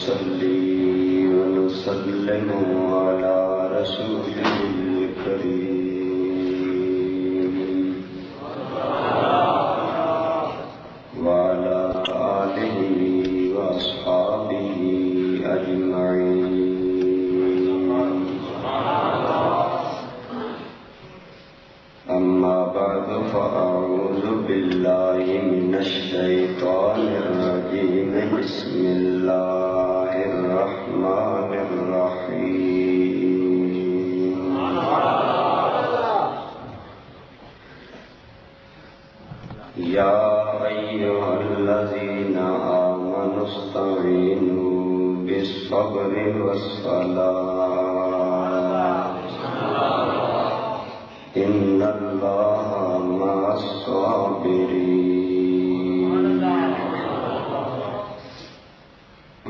ونصلي ونسلم على رسوله الكريم وعلى آله وأصحابه أجمعين. أما بعد فأعوذ بالله من الشيطان الرجيم. بسم الله الرحمن الرحيم. يا أيها الذين آمنوا استعينوا بالصبر والصلاة إن الله مع الصابرين.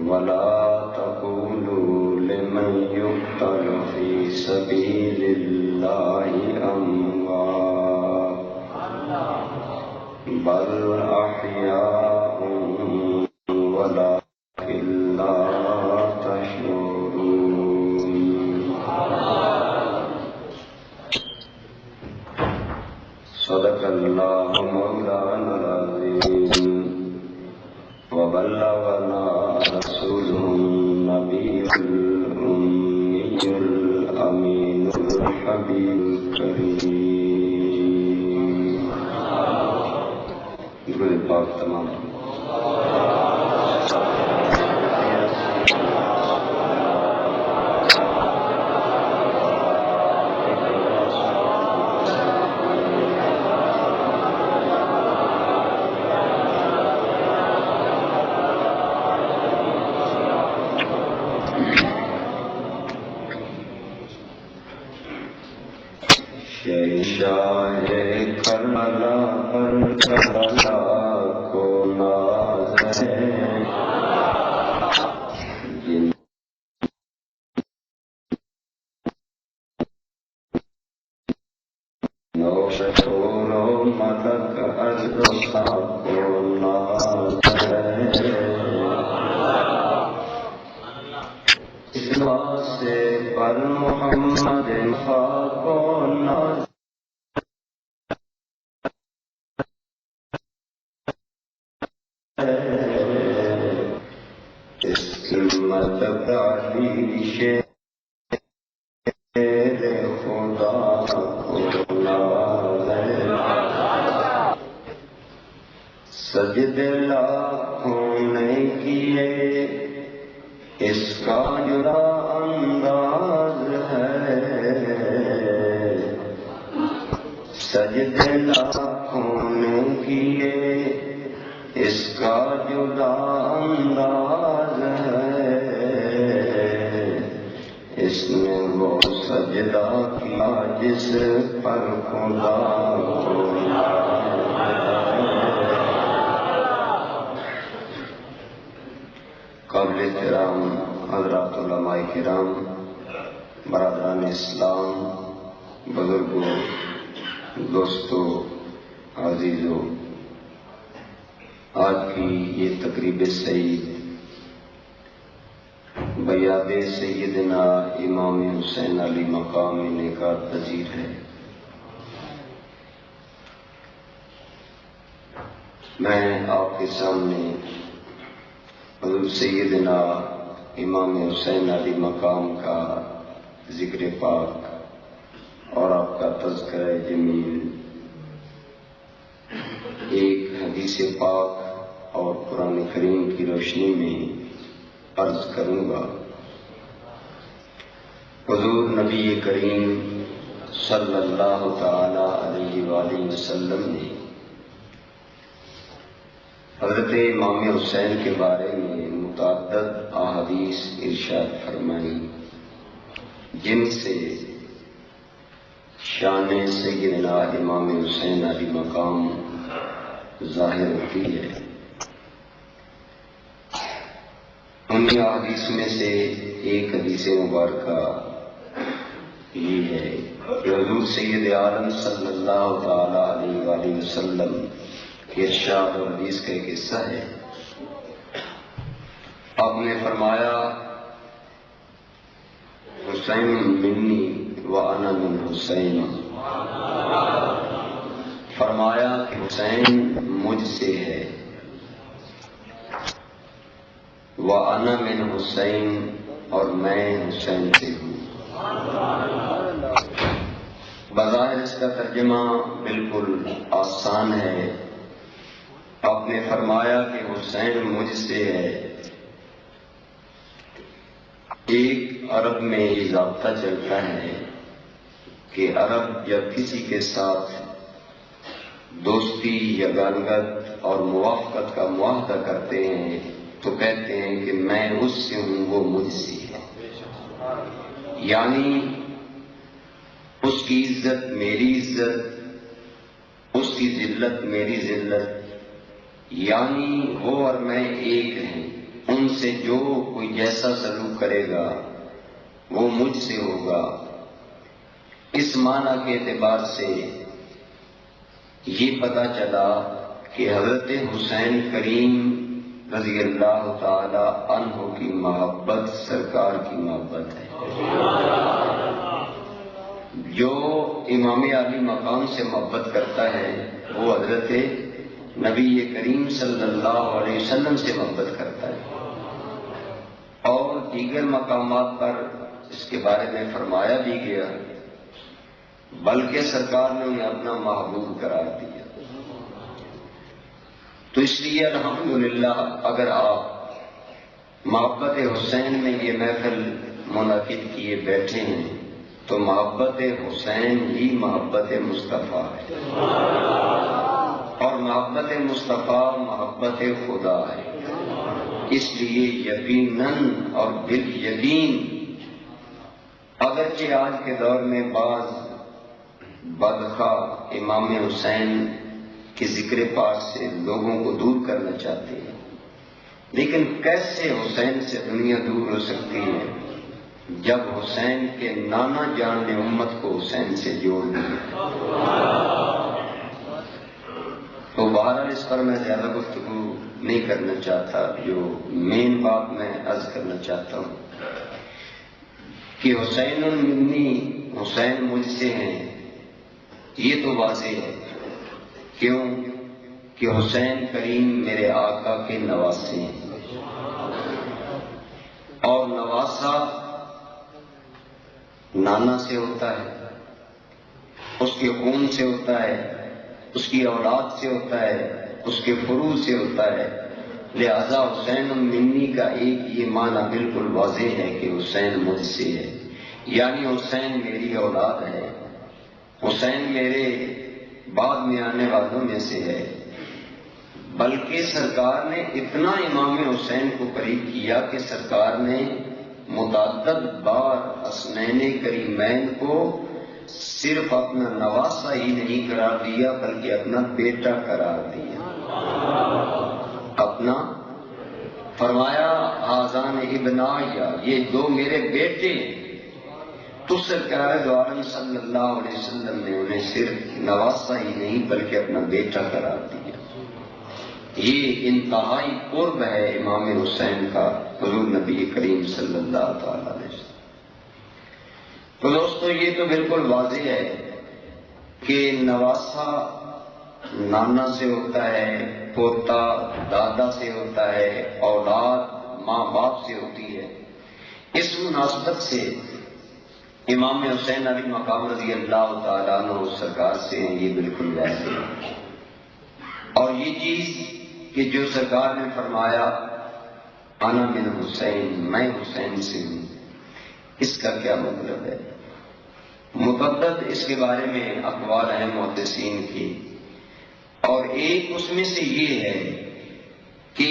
ولا تقولوا لمن يقتل في سبيل الله أموات بل أحياء ولكن لا تشعرون. صدق الله مولانا العظيم وبلغنا رسوله النبي الأمي الأمين الحبيب الكريم. درود پاک تمام. شاہ کربلا پر کربلا کو ناز ہے، نوشتور و ملک ارزا کو ناز ہے. اس واسطے پر محمد خاک کو ناز مطلب علی شیر خدا کو ناز ہے. سجدے لاکھوں نے کیے اس کا جدا انداز ہے. سجدے لاکھوں نے کیے اس کا جدا انداز ہے. اس نے وہ سجدہ کیا جس پر خدا کو قابل احترام حضرات علماء کرام، برادران اسلام، بزرگوں، دوستوں، عزیزوں، آج کی یہ تقریب سعید بیاد سیدنا امام حسین علی مقام انعقاد پذیر ہے. میں آپ کے سامنے حضور سیدنا امام حسین علی مقام کا ذکر پاک اور آپ کا تذکرہ جمیل، ایک حدیث پاک اور قرآن کریم کی روشنی میں عرض کروں گا. حضور نبی کریم صلی اللہ تعالی علیہ وآلہ وسلم نے حضرت امام حسین کے بارے میں متعدد احادیث ارشاد فرمائی، جن سے شان سیدنا امام حسین علی مقام ظاہر ہوتی ہے. ان احادیث میں سے ایک حدیث مبارکہ یہ ہے کہ حضور سید عالم صلی اللہ تعالی علیہ وآلہ وسلم کے ارشاد اور حدیث کا ایک حصہ ہے آپ نے فرمایا حسین منی وانا من حسین، فرمایا کہ حسین مجھ سے ہے، وانا من حسین، اور میں حسین سے ہوں۔ بظاہر اس کا ترجمہ بالکل آسان ہے۔ آپ نے فرمایا کہ حسین مجھ سے ہے۔ ایک عرب میں یہ ضابطہ چلتا ہے کہ عرب جب کسی کے ساتھ دوستی یا گانگت اور موافقت کا معاہدہ کرتے ہیں تو کہتے ہیں کہ میں اس سے ہوں، وہ مجھ سے ہے، یعنی اس کی عزت میری عزت، اس کی ذلت میری ذلت، یعنی وہ اور میں ایک ہیں۔ ان سے جو کوئی جیسا سلوک کرے گا وہ مجھ سے ہوگا۔ اس معنی کے اعتبار سے یہ پتہ چلا کہ حضرت حسین کریم رضی اللہ تعالی عنہ کی محبت سرکار کی محبت ہے۔ جو امام عالی مقام سے محبت کرتا ہے وہ حضرت نبی کریم صلی اللہ علیہ وسلم سے محبت کرتا ہے، اور دیگر مقامات پر اس کے بارے میں فرمایا بھی گیا، بلکہ سرکار نے انہیں اپنا محبوب قرار دیا۔ تو اس لیے الحمدللہ اگر آپ محبت حسین میں یہ محفل منعقد کیے بیٹھے ہیں تو محبت حسین ہی محبت مصطفیٰ ہے، اور محبت مصطفیٰ محبت خدا ہے۔ اس لیے یقیناً اور بالیقین اگرچہ آج کے دور میں بعض بدخواہ امام حسین کے ذکر پاک سے لوگوں کو دور کرنا چاہتے ہیں، لیکن کیسے حسین سے دنیا دور ہو سکتی ہے جب حسین کے نانا جان نے امت کو حسین سے جوڑ دیا؟ تو بہرحال اس پر میں زیادہ گفتگو نہیں کرنا چاہتا، جو مین بات میں عرض کرنا چاہتا ہوں کہ حسین منی، حسین مجھ سے ہیں، یہ تو واضح ہے۔ کیوں کہ حسین کریم میرے آقا کے نواسے ہیں، اور نواسا نانا سے ہوتا ہے، اس کے خون سے ہوتا ہے، اس کی اولاد سے ہوتا ہے، اس کے فروع سے ہوتا ہے۔ لہذا حسین منی کا ایک یہ معنی بالکل واضح ہے کہ حسین مجھ سے ہے، یعنی حسین میری اولاد ہے، حسین میرے بعد میں آنے والوں میں سے ہے۔ بلکہ سرکار نے اتنا امام حسین کو قریب کیا کہ سرکار نے متعدد بار حسنین کریمین کو صرف اپنا نواسا ہی نہیں قرار دیا بلکہ اپنا بیٹا قرار دیا۔ اپنا فرمایا آذان ابنایا، یہ دو میرے بیٹے۔ تو سرکار دو عالم صلی اللہ علیہ وسلم نے انہیں صرف نواسا ہی نہیں بلکہ اپنا بیٹا قرار دیا۔ یہ انتہائی قرب ہے امام حسین کا حضور نبی کریم صلی اللہ تعالی علیہ وسلم۔ تو دوستو یہ تو بالکل واضح ہے کہ نواسا نانا سے ہوتا ہے، پوتا دادا سے ہوتا ہے، اولاد ماں باپ سے ہوتی ہے۔ اس مناسبت سے امام حسین علی مقام رضی اللہ تعالیٰ عنہ سرکار سے یہ بالکل واضح ہے۔ اور یہ چیز کہ جو سرکار نے فرمایا انا من حسین، میں حسین سے ہوں، اس کا کیا مطلب ہے؟ متعدد اس کے بارے میں اقوال ہیں محدثین کی، اور ایک اس میں سے یہ ہے کہ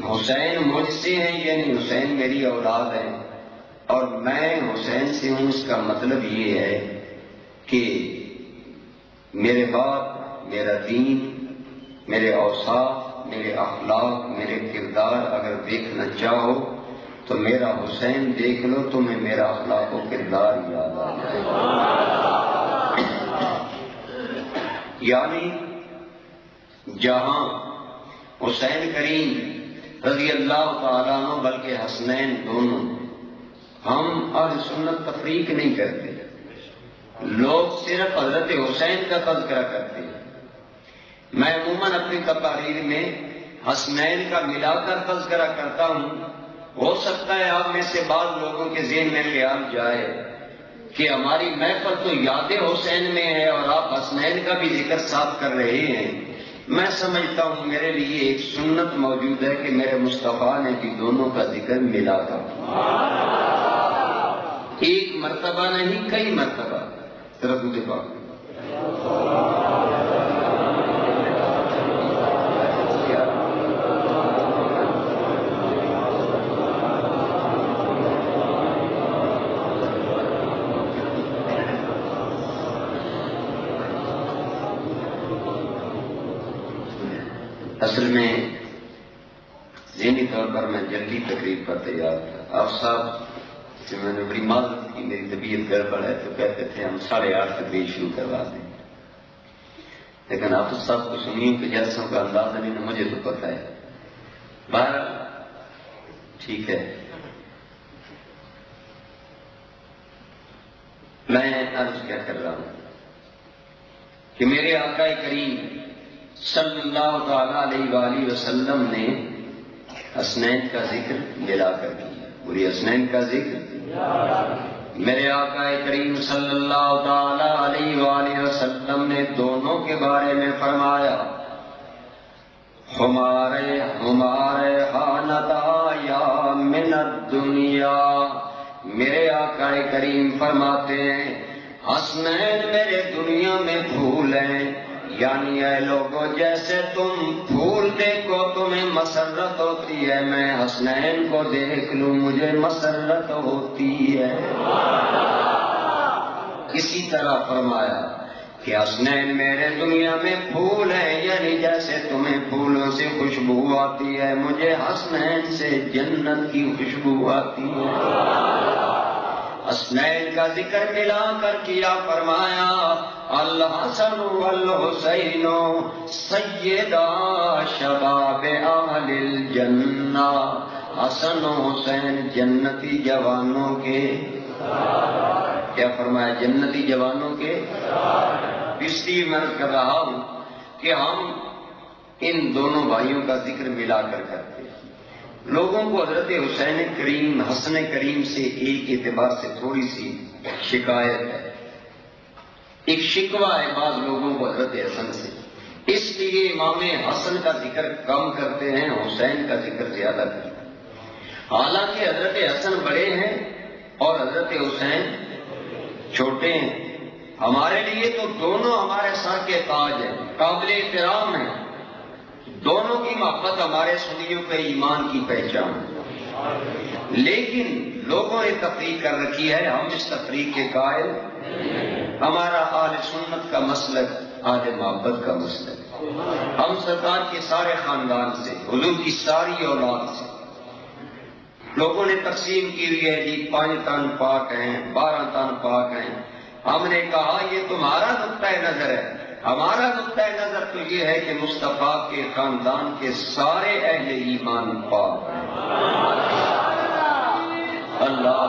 حسین مجھ سے ہیں، یعنی حسین میری اولاد ہے اور میں حسین سے ہوں۔ اس کا مطلب یہ ہے کہ میرے باپ، میرا دین، میرے اوصاف، میرے اخلاق، میرے کردار اگر دیکھنا چاہو تو میرا حسین دیکھ لو، تمہیں میرا اخلاق و کردار یاد آ جائے۔ یعنی جہاں حسین کریم رضی اللہ تعالیٰ عنہ بلکہ حسنین دونوں. ہم اہل سنت تفریق نہیں کرتے. لوگ صرف حضرت حسین کا تذکرہ کرتے ہیں. میں عموماً اپنی تقاریر میں حسنین کا ملا کر تذکرہ کرتا ہوں. ہو سکتا ہے آپ میں سے بعض لوگوں کے ذہن میں خیال جائے کہ ہماری محفل تو یاد حسین میں ہے اور آپ حسنین کا بھی ذکر ساتھ کر رہے ہیں. میں سمجھتا ہوں میرے لیے ایک سنت موجود ہے کہ میرے مصطفیٰ نے بھی دونوں کا ذکر ملا کر ایک مرتبہ نہیں کئی مرتبہ. درود پاک. اصل میں ذہنی طور پر میں جلدی تقریر پر تیار تھا. آپ صاحب سے میں نے بڑی معذرت کی، میری طبیعت گڑبڑ ہے، تو کہتے تھے ہم 8:30 تقریر شروع کروا دیں. لیکن آپ صاحب کو سنیوں کے جلسوں کا اندازہ نہیں نا، مجھے تو پتہ ہے. بہرحال ٹھیک ہے. میں عرض کیا کر رہا ہوں کہ میرے آقا کریم صلی اللہ تعالیٰ علیہ وآلہ وسلم نے حسنین کا ذکر ملا کر کیا. پوری حسنین کا ذکر میرے آقا کریم صلی اللہ تعالیٰ علیہ وآلہ وسلم نے دونوں کے بارے میں فرمایا، ہمارے حانتا یا من الدنیا. میرے آقا کریم فرماتے ہیں حسنین میرے دنیا میں پھول ہیں. یعنی اے لوگوں جیسے تم پھول دیکھو تمہیں مسرت ہوتی ہے، میں حسنین کو دیکھ لوں مجھے مسرت ہوتی ہے. اسی طرح فرمایا کہ حسنین میرے دنیا میں پھول ہیں، یعنی جیسے تمہیں پھولوں سے خوشبو آتی ہے مجھے حسنین سے جنت کی خوشبو آتی ہے. حسنین کا ذکر ملا کر کیا. فرمایا الحسن والحسین سیدا شباب اہل الجنہ. حسن و حسین جنتی جوانوں کے کیا فرمایا؟ جنتی جوانوں کے. اس لیے میں کر رہا ہوں کہ ہم ان دونوں بھائیوں کا ذکر ملا کر کرتے ہیں. لوگوں کو حضرت حسین کریم حسن کریم سے ایک اعتبار سے تھوڑی سی شکایت ہے، ایک شکوہ ہے بعض لوگوں کو حضرت حسن سے. اس لیے امام حسن کا ذکر کم کرتے ہیں، حسین کا ذکر زیادہ کرتے ہیں. حالانکہ حضرت حسن بڑے ہیں اور حضرت حسین چھوٹے ہیں. ہمارے لیے تو دونوں ہمارے سر کے تاج ہیں، قابل احترام ہیں. دونوں کی محبت ہمارے سنیوں کے ایمان کی پہچان. لیکن لوگوں نے تفریق کر رکھی ہے، ہم اس تفریق کے قائل. ہمارا اہل سنت کا مسلک اہل محبت کا مسلک. ہم سرکار کے سارے خاندان سے، حضور کی ساری اولاد سے. لوگوں نے تقسیم کی ہوئی ہے جی 5 تن پاک ہیں، 12 تن پاک ہیں. ہم نے کہا یہ تمہارا نقطۂ نظر ہے. ہمارا نقطۂ نظر تو یہ ہے کہ مصطفیٰ کے خاندان کے سارے اہل ایمان پاک ہیں. اللہ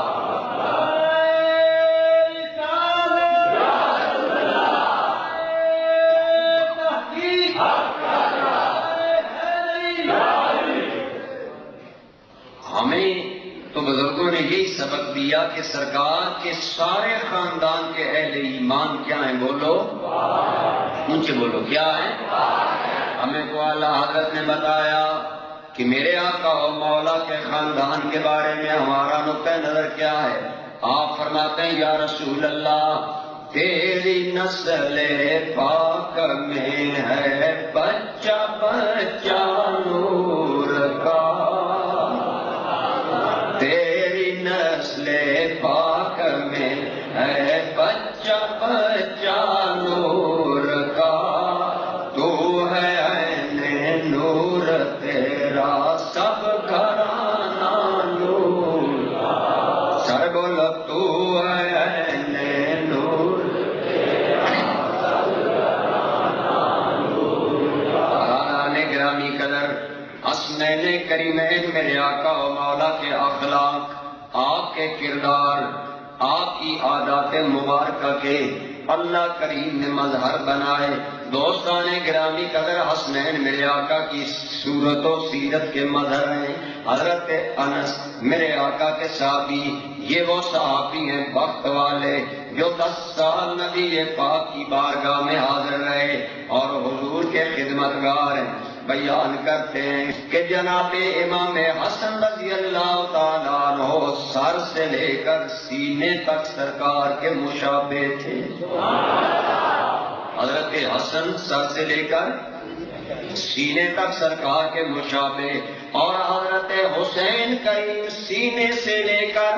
ہمیں تو بزرگوں نے یہی سبق دیا کہ سرکار کے سارے خاندان کے اہل ایمان کیا ہیں؟ بولو اونچے بولو، کیا ہیں؟ ہمیں تو اعلیٰ حضرت نے بتایا کہ میرے آقا و مولا کے خاندان کے بارے میں ہمارا نقطۂ نظر کیا ہے. آپ فرماتے ہیں یا رسول اللہ تیری نسل پاک میں ہے بچہ بچہ نور کا، تیری نسل پاک میں ہے بچہ بچہ نور کا، تو ہے عین نور تیرا سب گھرانہ نور کا. سر بولو تو ہے عین نور تیرا سب گھرانہ نور حسنین کریمین میرے آقا و مولا کے اخلاق، آپ کے کردار، آپ کی عادات مبارکہ کے اللہ کریم نے مظہر بنائے۔ دوستان گرامی قدر، حسنین میرے آقا کی صورت و سیرت کے مظہر ہیں۔ حضرت انس میرے آقا کے صحابی، یہ وہ صحابی ہیں بخت والے جو 10 سال نبی پاک کی بارگاہ میں حاضر رہے اور حضور کے خدمتگار ہیں۔ بیان کرتے ہیں کہ جناب امام حسن رضی اللہ تعالیٰ عنہ سر سے لے کر سینے تک سرکار کے مشابہ تھے۔ حضرت حسن سر سے لے کر سینے تک سرکار کے مشابہ، اور حضرت حسین کریم سینے سے لے کر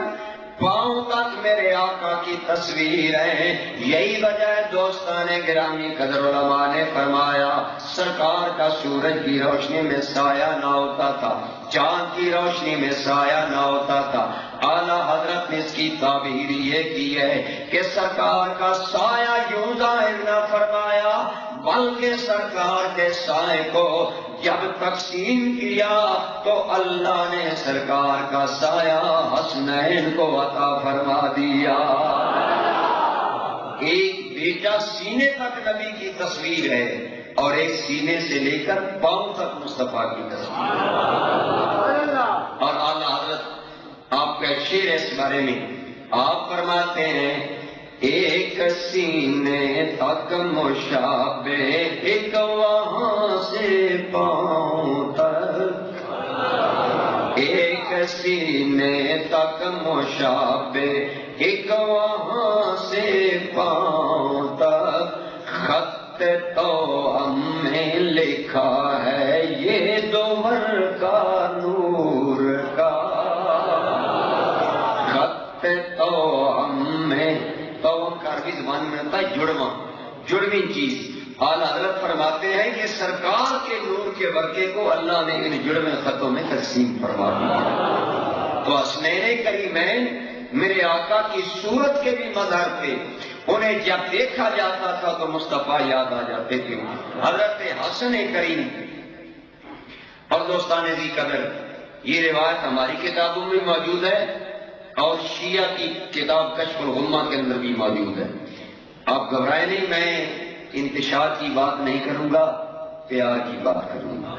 پاؤں تک میرے آقا کی تصویر ہے۔ یہی وجہ ہے دوستان گرامی قدر، علماء نے فرمایا سرکار کا سورج کی روشنی میں سایہ نہ ہوتا تھا، چاند کی روشنی میں سایہ نہ ہوتا تھا۔ اعلیٰ حضرت نے اس کی تعبیر یہ کی ہے کہ سرکار کا سایہ یوں ظاہر نہ فرمایا، بلکہ سرکار کے سائے کو جب تقسیم کیا تو اللہ نے سرکار کا سایہ حسنین کو عطا فرما دیا۔ ایک بیٹا سینے تک نبی کی تصویر ہے اور ایک سینے سے لے کر پاؤں تک مصطفیٰ کی تصویر ہے۔ اور اعلیٰ حضرت آپ کا شعر اس بارے میں آپ فرماتے ہیں، ایک سینے تک مشابہ، ایک وہاں سے پاؤں تک، ایک سینے تک مشابہ، ایک وہاں سے پاؤں تک، خط تو ہم نے لکھا ہے یہ دومر کا نور کا، خط تو ہم نے تو کا عربی زبان میں ہوتا ہے جڑواں، جڑویں چیز۔ اعلیٰ حضرت فرماتے ہیں کہ سرکار کے نور کے برقع کو اللہ نے ان جڑویں خطوں میں تقسیم فرما دیا۔ تو حسنین کریمین میرے آقا کی صورت کے بھی مظہر تھے، انہیں جب دیکھا جاتا تھا تو مصطفیٰ یاد آ جاتے تھے۔ حضرت حسن کریم اور دوستان ذی قدر، یہ روایت ہماری کتابوں میں موجود ہے اور شیعہ کی کتاب کشف الغمہ کے اندر بھی موجود ہے۔ آپ گھبرائے نہیں، میں انتشار کی بات نہیں کروں گا، پیار کی بات کروں گا۔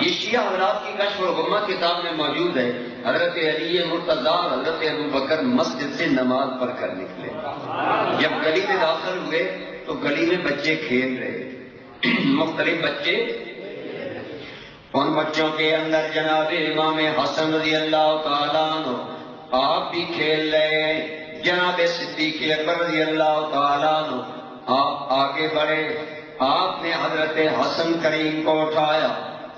یہ شیعہ حضرات کی کشف الغمہ کتاب میں موجود ہے۔ حضرت علی مرتضیٰ اور حضرت ابوبکر مسجد سے نماز پڑھ کر نکلے، جب گلی میں داخل ہوئے تو گلی میں بچے کھیل رہے، مختلف بچے، ان بچوں کے اندر جناب امام حسن رضی اللہ تعالیٰ عنہ آپ بھی کھیل رہے ہیں۔ جناب صدیق اکبر رضی اللہ تعالیٰ عنہ آپ آگے بڑھے، آپ نے حضرت حسن کریم کو اٹھایا،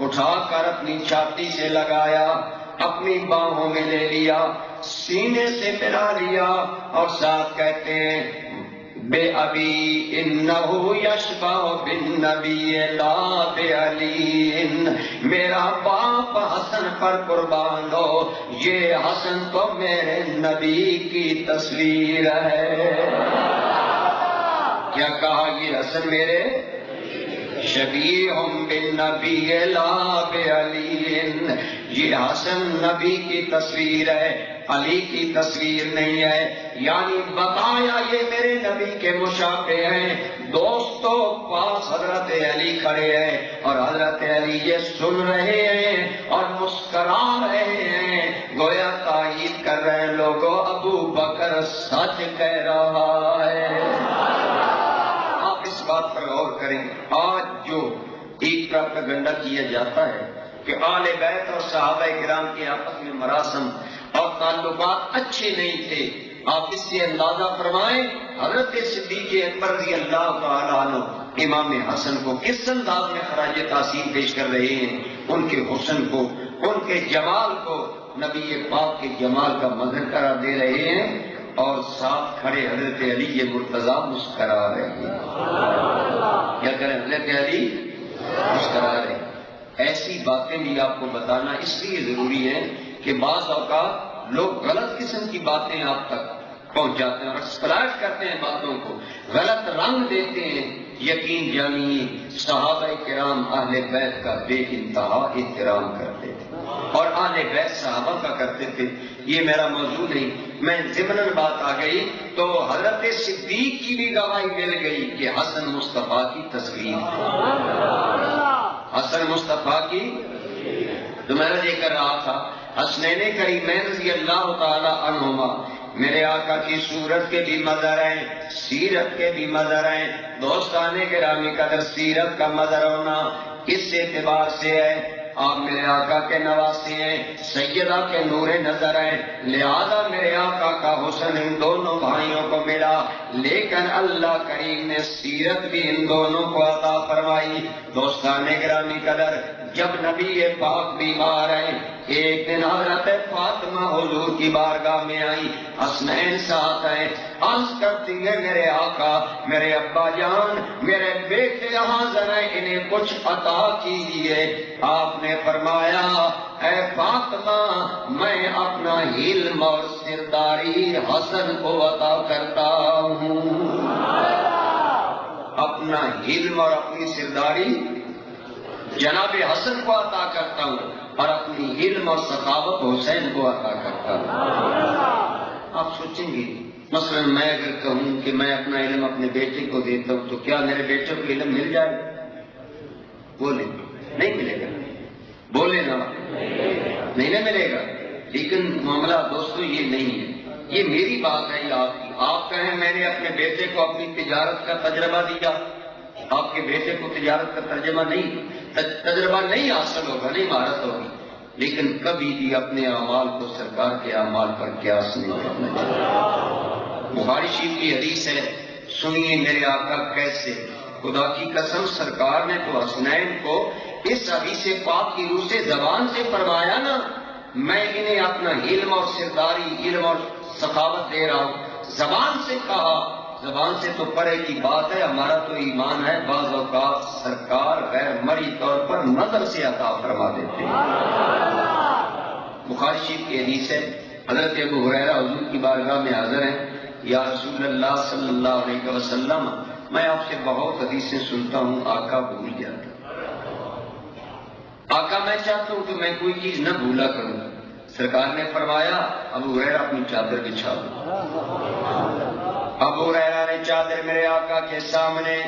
اٹھا کر اپنی چھاتی سے لگایا، اپنی باہوں میں لے لیا، سینے سے ملا لیا اور ساتھ کہتے ہیں بے ابی انہو یشبہ بالنبی لا بے علی، میرا باپ حسن پر قربان ہو، یہ حسن تو میرے نبی کی تصویر ہے۔ کیا کہا؟ یہ حسن میرے شبیہم بالنبی لا بے علی، یہ حسن نبی کی تصویر ہے، علی کی تصویر نہیں ہے۔ یعنی بتایا یہ میرے نبی کے مشابہ ہیں۔ دوستو پاس حضرت علی کھڑے ہیں اور حضرت علی یہ سن رہے ہیں اور مسکرا رہے ہیں، گویا تائید کر رہے ہیں، لوگوں ابو بکر سچ کہہ رہا ہے۔ آپ اس بات پر غور کریں، آج جو ایک پروپیگنڈا کیا جاتا ہے کہ آل بیت اور صحابہ کرام کے آپس میں مراسم اور تعلقات اچھے نہیں تھے، آپ اس سے اندازہ فرمائیں حضرت صدیق اکبر رضی اللہ تعالیٰ عنہ امام حسن کو کس انداز میں خراج تحسین پیش کر رہے ہیں، ان کے حسن کو، ان کے جمال کو نبی پاک کے جمال کا مظہر قرار دے رہے ہیں، اور ساتھ کھڑے حضرت علی مرتضیٰ مسکرا رہے ہیں۔ کیا کریں؟ حضرت علی مسکرا رہے ہیں۔ ایسی باتیں بھی آپ کو بتانا اس لیے ضروری ہے کہ بعض اوقات لوگ غلط قسم کی باتیں آپ تک پہنچ جاتے ہیں اور ایکسپلائٹ کرتے ہیں، باتوں کو غلط رنگ دیتے ہیں یقین جانیے صحابہ کرام اہل بیت کا بے انتہا احترام کرتے تھے اور اہل بیت صحابہ کا کرتے تھے. یہ میرا موضوع نہیں، میں ضمناً بات آ گئی تو حضرت صدیق کی بھی گواہی مل گئی کہ حسن مصطفیٰ کی تصویر حسن مصطفیٰ کی. تو میں نے کر رہا تھا حسنین کریمین رضی اللہ تعالی عنہما میرے آقا کی صورت کے بھی مظہر ہیں، سیرت کے بھی مظہر ہیں. دوستان گرامی قدر سیرت کا مظہر ہونا اس اعتبار سے ہے آپ میرے آقا کے نواسی ہیں، سیدہ کے نور نظر ہیں، لہذا میرے آقا کا حسن ان دونوں بھائیوں کو ملا، لیکن اللہ کریم نے سیرت بھی ان دونوں کو عطا فرمائی. دوستان گرامی قدر جب نبی پاک بیمار ہیں، ایک دن حضرت فاطمہ حضور کی بارگاہ میں آئی، حسنین ساتھ ہیں، عرض کرتی ہے میرے آقا، میرے ابا جان، میرے بیٹے حاضر ہیں، انہیں کچھ عطا کیجیے. آپ نے فرمایا اے فاطمہ میں اپنا علم اور سرداری حسن کو عطا کرتا ہوں. اپنا علم اور اپنی سرداری جناب حسن کو عطا کرتا ہوں اور اپنی علم اور سخاوت حسین کو عطا کرتا ہوں. آپ سوچیں گے مثلا میں اگر کہوں کہ میں اپنا علم اپنے بیٹے کو دیتا ہوں تو کیا میرے بیٹے کو علم مل جائے؟ بولے نہیں ملے گا. بولے نا نہیں نہ ملے گا. لیکن معاملہ دوستو یہ نہیں ہے، یہ میری بات ہے، آپ کی. آپ کہیں میں نے اپنے بیٹے کو اپنی تجارت کا تجربہ دیا، آپ کے بیٹے کو تجارت کا تجربہ نہیں حاصل ہوگا، نہیں مہارت ہوگی، لیکن کبھی بھی اپنے اعمال کو سرکار کے اعمال پر قیاس نہیں کرنا چاہیے. بخاری شریف کی حدیث ہے، سنیے میرے آقا کیسے. خدا کی قسم سرکار نے تو حسنین کو اس حدیث پاک کی روح سے زبان سے فرمایا نا، میں انہیں اپنا علم اور سرداری، علم اور سخاوت دے رہا ہوں. زبان سے کہا، زبان سے تو پرے کی بات ہے، ہمارا تو ایمان ہے بعض اوقات سرکار غیر مرئی طور پر نظر سے عطا فرما دیتے ہیں. بخاری شریف کی حدیث ہے، حضرت ابو ہریرہ حضور کی بارگاہ میں حاضر ہیں، یا رسول اللہ صلی اللہ علیہ وسلم میں آپ سے بہت حدیثیں سنتا ہوں، آقا بھول جاتے. آقا میں چاہتا ہوں کہ میں کوئی چیز نہ بھولا کروں. سرکار نے فرمایا ابو ہریرہ اپنی چادر بچھا دو. ابو ہریرہ نے چادر میرے آقا کے سامنے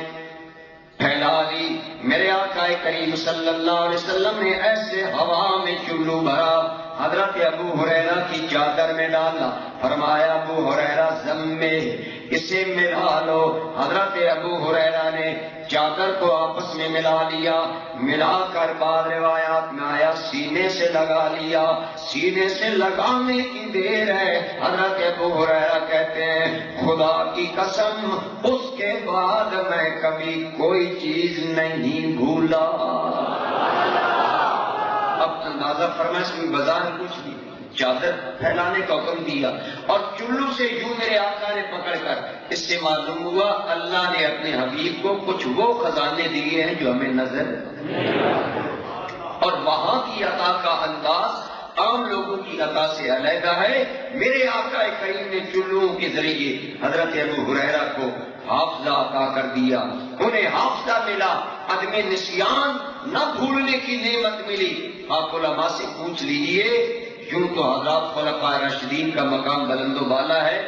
پھیلا دی. میرے آقا کریم صلی اللہ علیہ وسلم نے ایسے ہوا میں چلو بھرا، حضرت ابو ہریرہ کی چادر میں ڈالا، فرمایا ابو ہریرہ ضمے اسے ملا لو. حضرت ابو ہریرہ نے چادر کو آپس میں ملا لیا، ملا کر بعض روایات میں آیا سینے سے لگا لیا. سینے سے لگانے کی دیر ہے، حضرت ابو ہریرہ کہتے ہیں خدا کی قسم اس کے بعد میں کبھی کوئی چیز نہیں بھولا. اب اندازہ فرمائے اس میں بازار کچھ نہیں، چادر پھیلانے کا حکم دیا اور چلو سے یوں میرے آقا نے پکڑ کر. اس سے معلوم ہوا اللہ نے اپنے حبیب کو کچھ وہ خزانے دیے ہیں جو ہمیں نظر، اور وہاں کی عطا کا انداز عام لوگوں کی عطا سے علیحدہ ہے. میرے آقا کریم نے چلوں کے ذریعے حضرت ابو ہریرہ کو حافظہ عطا کر دیا. انہیں حافظہ ملا، عدم نسیان، نہ بھولنے کی نعمت ملی. آپ علماء سے پوچھ لیجئے، یوں تو حضرات خلفاء راشدین کا مقام بلند و بالا ہے،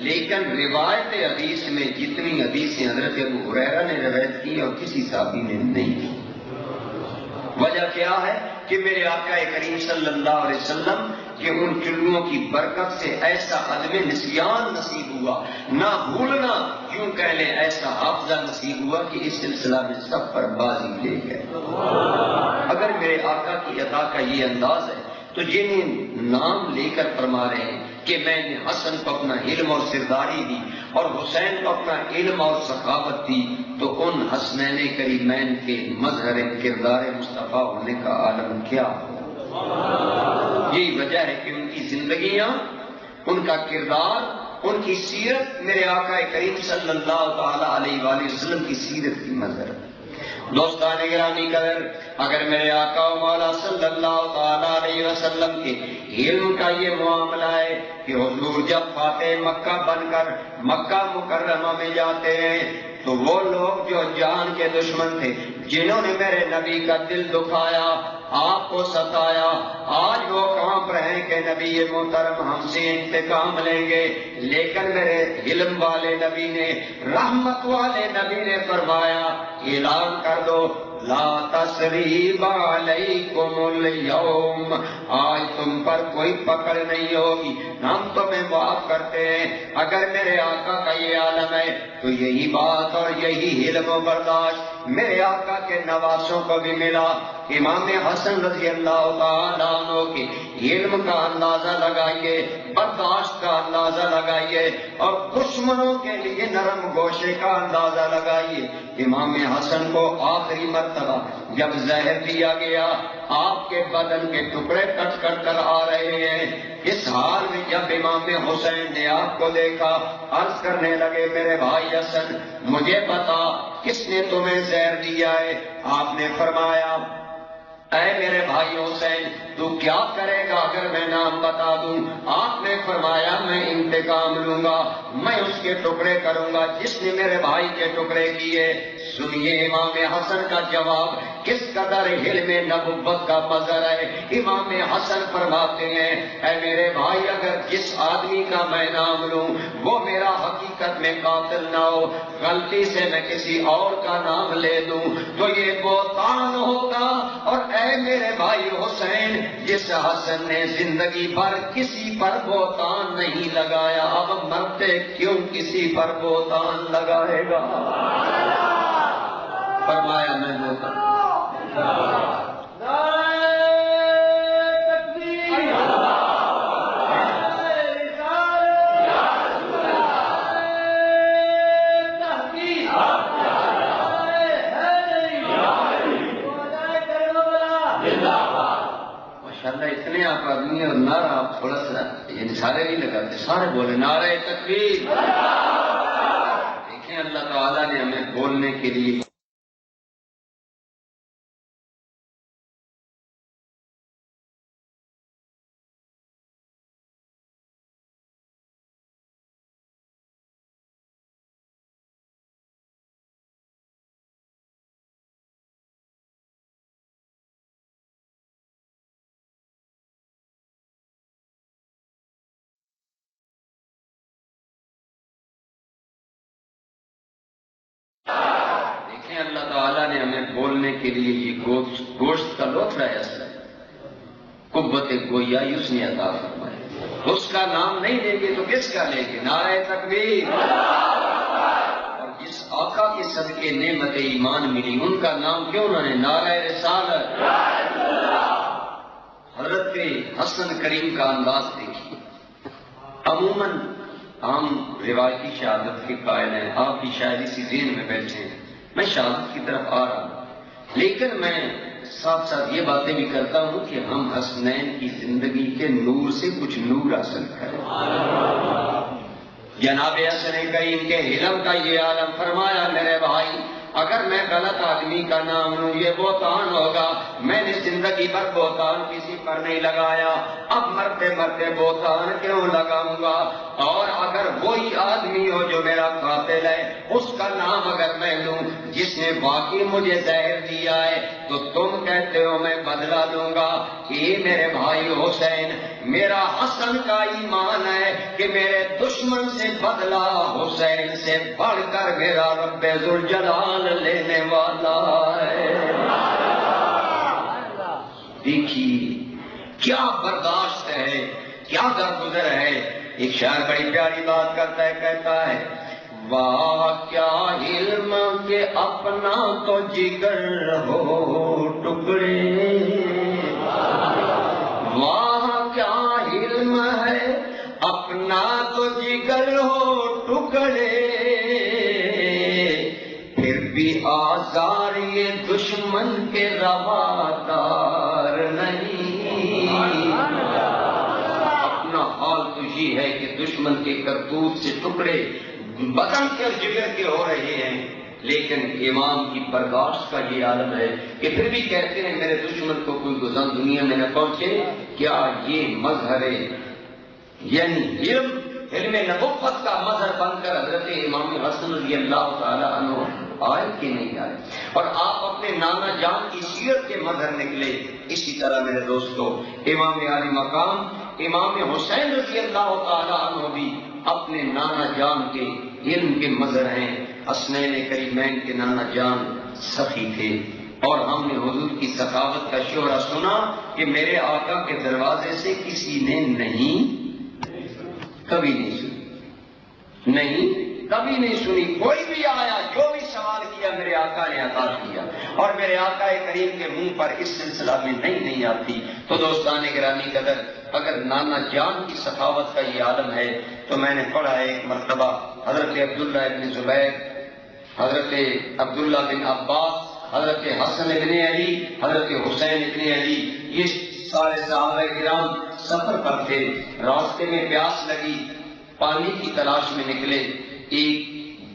لیکن روایت حدیث میں جتنی حدیثیں حضرت ابو ہریرہ نے روایت کی اور کسی صحابی نے نہیں کی. وجہ کیا ہے کہ میرے آقا کریم صلی اللہ علیہ وسلم کہ ان چلوں کی برکت سے ایسا عدم نسیان نصیب ہوا، نہ بھولنا، یوں کہہ لیں ایسا حافظہ نصیب ہوا کہ اس سلسلہ میں سب پر بازی لے گئے. اگر میرے آقا کی عطا کا یہ انداز ہے تو جنہیں نام لے کر فرما رہے ہیں کہ میں نے حسن کو اپنا علم اور سرداری دی اور حسین کو اپنا علم اور سخاوت دی، تو ان حسنین کریمین کے مظہر کردار مصطفیٰ ہونے کا عالم کیا ہو. یہی وجہ ہے کہ ان کی زندگیاں، ان کا کردار، ان کی سیرت میرے آقا کریم صلی اللہ تعالی علیہ وآلہ وسلم کی سیرت کی مظہر. دوستان گرامی قدر، اگر میرے آقا و مولا صلی اللہ تعالی علیہ وسلم کے علم کا یہ معاملہ ہے کہ حضور جب فاتح مکہ بن کر مکہ مکرمہ میں جاتے ہیں تو وہ لوگ جو جان کے دشمن تھے، جنہوں نے میرے نبی کا دل دکھایا، آپ کو ستایا، آج وہ کانپ رہے ہیں کہ نبی محترم ہم سے انتقام لیں گے، لیکن میرے علم والے نبی نے، رحمت والے نبی نے فرمایا اعلان کر دو لا تثریب علیکم اليوم، آج تم پر کوئی پکڑ نہیں ہوگی، ہم تمہیں معاف کرتے ہیں۔ اگر میرے آقا کا یہ عالم ہے تو یہی بات اور یہی علم و برداشت میرے آقا کے نواسوں کو بھی ملا۔ امام حسن رضی اللہ تعالیٰ عنہ کی علم کا اندازہ لگائیے، برداشت کا اندازہ لگائیے، اور دشمنوں کے لیے نرم گوشے کا اندازہ لگائیے۔ امام حسن کو آخری مرتبہ جب زہر دیا گیا، آپ کے بدن کے ٹکڑے کٹ کٹ کر آ رہے ہیں، اس حال میں جب امام حسین نے آپ کو دیکھا، عرض کرنے لگے میرے بھائی حسن مجھے بتا کس نے تمہیں زہر دیا ہے؟ آپ نے فرمایا اے میرے بھائی حسین تو کیا کرے گا اگر میں نام بتا دوں؟ آپ نے فرمایا میں انتقام لوں گا، میں اس کے ٹکڑے کروں گا جس نے میرے بھائی کے ٹکڑے کیے۔ سنیے امام حسن کا جواب کس قدر علم نبوت کا مظہر ہے۔ امام حسن فرماتے ہیں اے میرے بھائی اگر جس آدمی کا میں نام لوں وہ میرا حقیقت میں قاتل نہ ہو، غلطی سے میں کسی اور کا نام لے دوں تو یہ بہتان ہوگا۔ اور اے میرے بھائی حسین جس حسن نے زندگی بھر کسی پر بہتان نہیں لگایا، اب مرتے کیوں کسی پر بہتان لگائے گا؟ فرمایا میں بہتان اتنے آپ آدمی اور نعرہ آپ تھوڑا سا یعنی سارے نہیں لگاتے، سارے بولے نعرہ تکبیر۔ دیکھیں اللہ تعالیٰ نے ہمیں بولنے کے لیے اللہ تعالیٰ نے ہمیں بولنے کے لیے یہ گوشت کا لوتھڑا ایسا ہے، قوت گویائی اس نے عطا فرمائی، اس کا نام نہیں لیں گے تو کس کا لیں گے؟ نعرہ تکبیر۔ اور جس آقا کے صدقے نعمت ایمان ملی ان کا نام کیوں نہ ہے؟ نعرہ رسالت۔ حضرت حسن کریم کا انداز دیکھیے، عموماً ہم روایتی شہادت کے قائل ہیں، آپ کی شاید اسی ذہن میں بیٹھے ہیں، میں شہادت کی طرف آ رہا ہوں، لیکن میں ساتھ ساتھ یہ باتیں بھی کرتا ہوں کہ ہم حسنین کی زندگی کے نور سے کچھ نور حاصل کریں۔ جناب حسن کریم کے علم کا یہ عالم فرمایا میرے بھائی اگر میں غلط آدمی کا نام لوں یہ بہتان ہوگا، میں نے زندگی بھر بہتان کسی پر نہیں لگایا، اب مرتے مرتے بہتان کیوں لگاؤں گا؟ اور اگر وہی آدمی ہو جو میرا قاتل ہے اس کا نام اگر میں لوں جس نے واقعی مجھے زہر دیا ہے تو تم کہتے ہو میں بدلہ لوں گا۔ یہ میرے بھائی حسین میرا حسن کا ایمان ہے کہ میرے دشمن سے بدلہ حسین سے بڑھ کر میرا رب ذوالجلال لینے والا ہے۔ دیکھیے کیا برداشت ہے، کیا درگزر ہے۔ ایک شاعر بڑی پیاری بات کرتا ہے، کہتا ہے واہ کیا علم کہ اپنا تو جگر ہو ٹکڑے، واہ کیا علم ہے اپنا تو جگر ہو ٹکڑے، پھر بھی آزار یہ دشمن کے روادار نہیں۔ اپنا حال تو یہ ہے کہ دشمن کے کرتوت سے ٹکڑے بدن کے اور جگر کے ہو رہے ہیں، لیکن امام کی برداشت کا یہ عالم ہے کہ پھر بھی کہتے ہیں میرے دشمن کو کوئی گزر دنیا میں نہ پہنچے۔ کیا یہ مظہر یعنی علم علم نبوت کا مظہر بن کر حضرت امام حسن رضی اللہ تعالیٰ عنہ آئے کہ نہیں آئے، اور آپ اپنے نانا جان کی سیرت کے مظہر نکلے۔ اسی طرح میرے دوستو امام علی مقام امام حسین رضی اللہ تعالیٰ عنہ بھی اپنے نانا جان کے علم کے مظہر ہیں۔ حسنین کریمین کے نانا جان سخی تھے، اور ہم نے حضور کی سخاوت کا شعرہ سنا کہ میرے آقا کے دروازے سے کسی نے کبھی نہیں سنی، کبھی نہیں سنی۔ کوئی بھی آیا جو بھی سوال کیا میرے آقا نے عطا کیا، اور میرے آقا کریم کے منہ پر اس سلسلہ میں نہیں آتی۔ تو دوستان گرامی قدر، اگر نانا جان کی سخاوت کا یہ عالم ہے تو میں نے پڑھا ایک مرتبہ حضرت عبداللہ ابن زبیر، حضرت عبداللہ بن عباس، حضرت حسن ابن علی، حضرت حسین ابن علی، یہ سارے صحابہ کرام سفر پر تھے۔ راستے میں پیاس لگی، پانی کی تلاش میں نکلے، ایک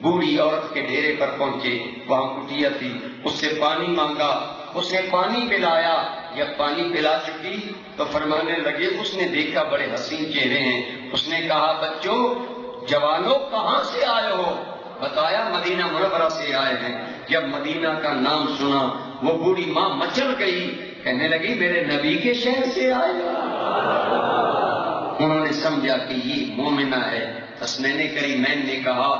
بوڑھی عورت کے ڈیرے پر پہنچے، وہاں کٹیا تھی، اس سے پانی مانگا، اس نے پانی پلایا۔ جب پانی پلا چکی تو فرمانے لگے، اس نے دیکھا بڑے حسین چہرے ہیں، اس نے کہا بچوں جوانوں کہاں سے آئے ہو؟ بتایا مدینہ منورہ سے آئے ہیں۔ جب مدینہ کا نام سنا وہ بوڑھی ماں مچل گئی، کہنے لگی میرے نبی کے شہر سے آئے۔ انہوں نے سمجھا کہ یہ مومنہ ہے۔ حسنین کریمین نے کہا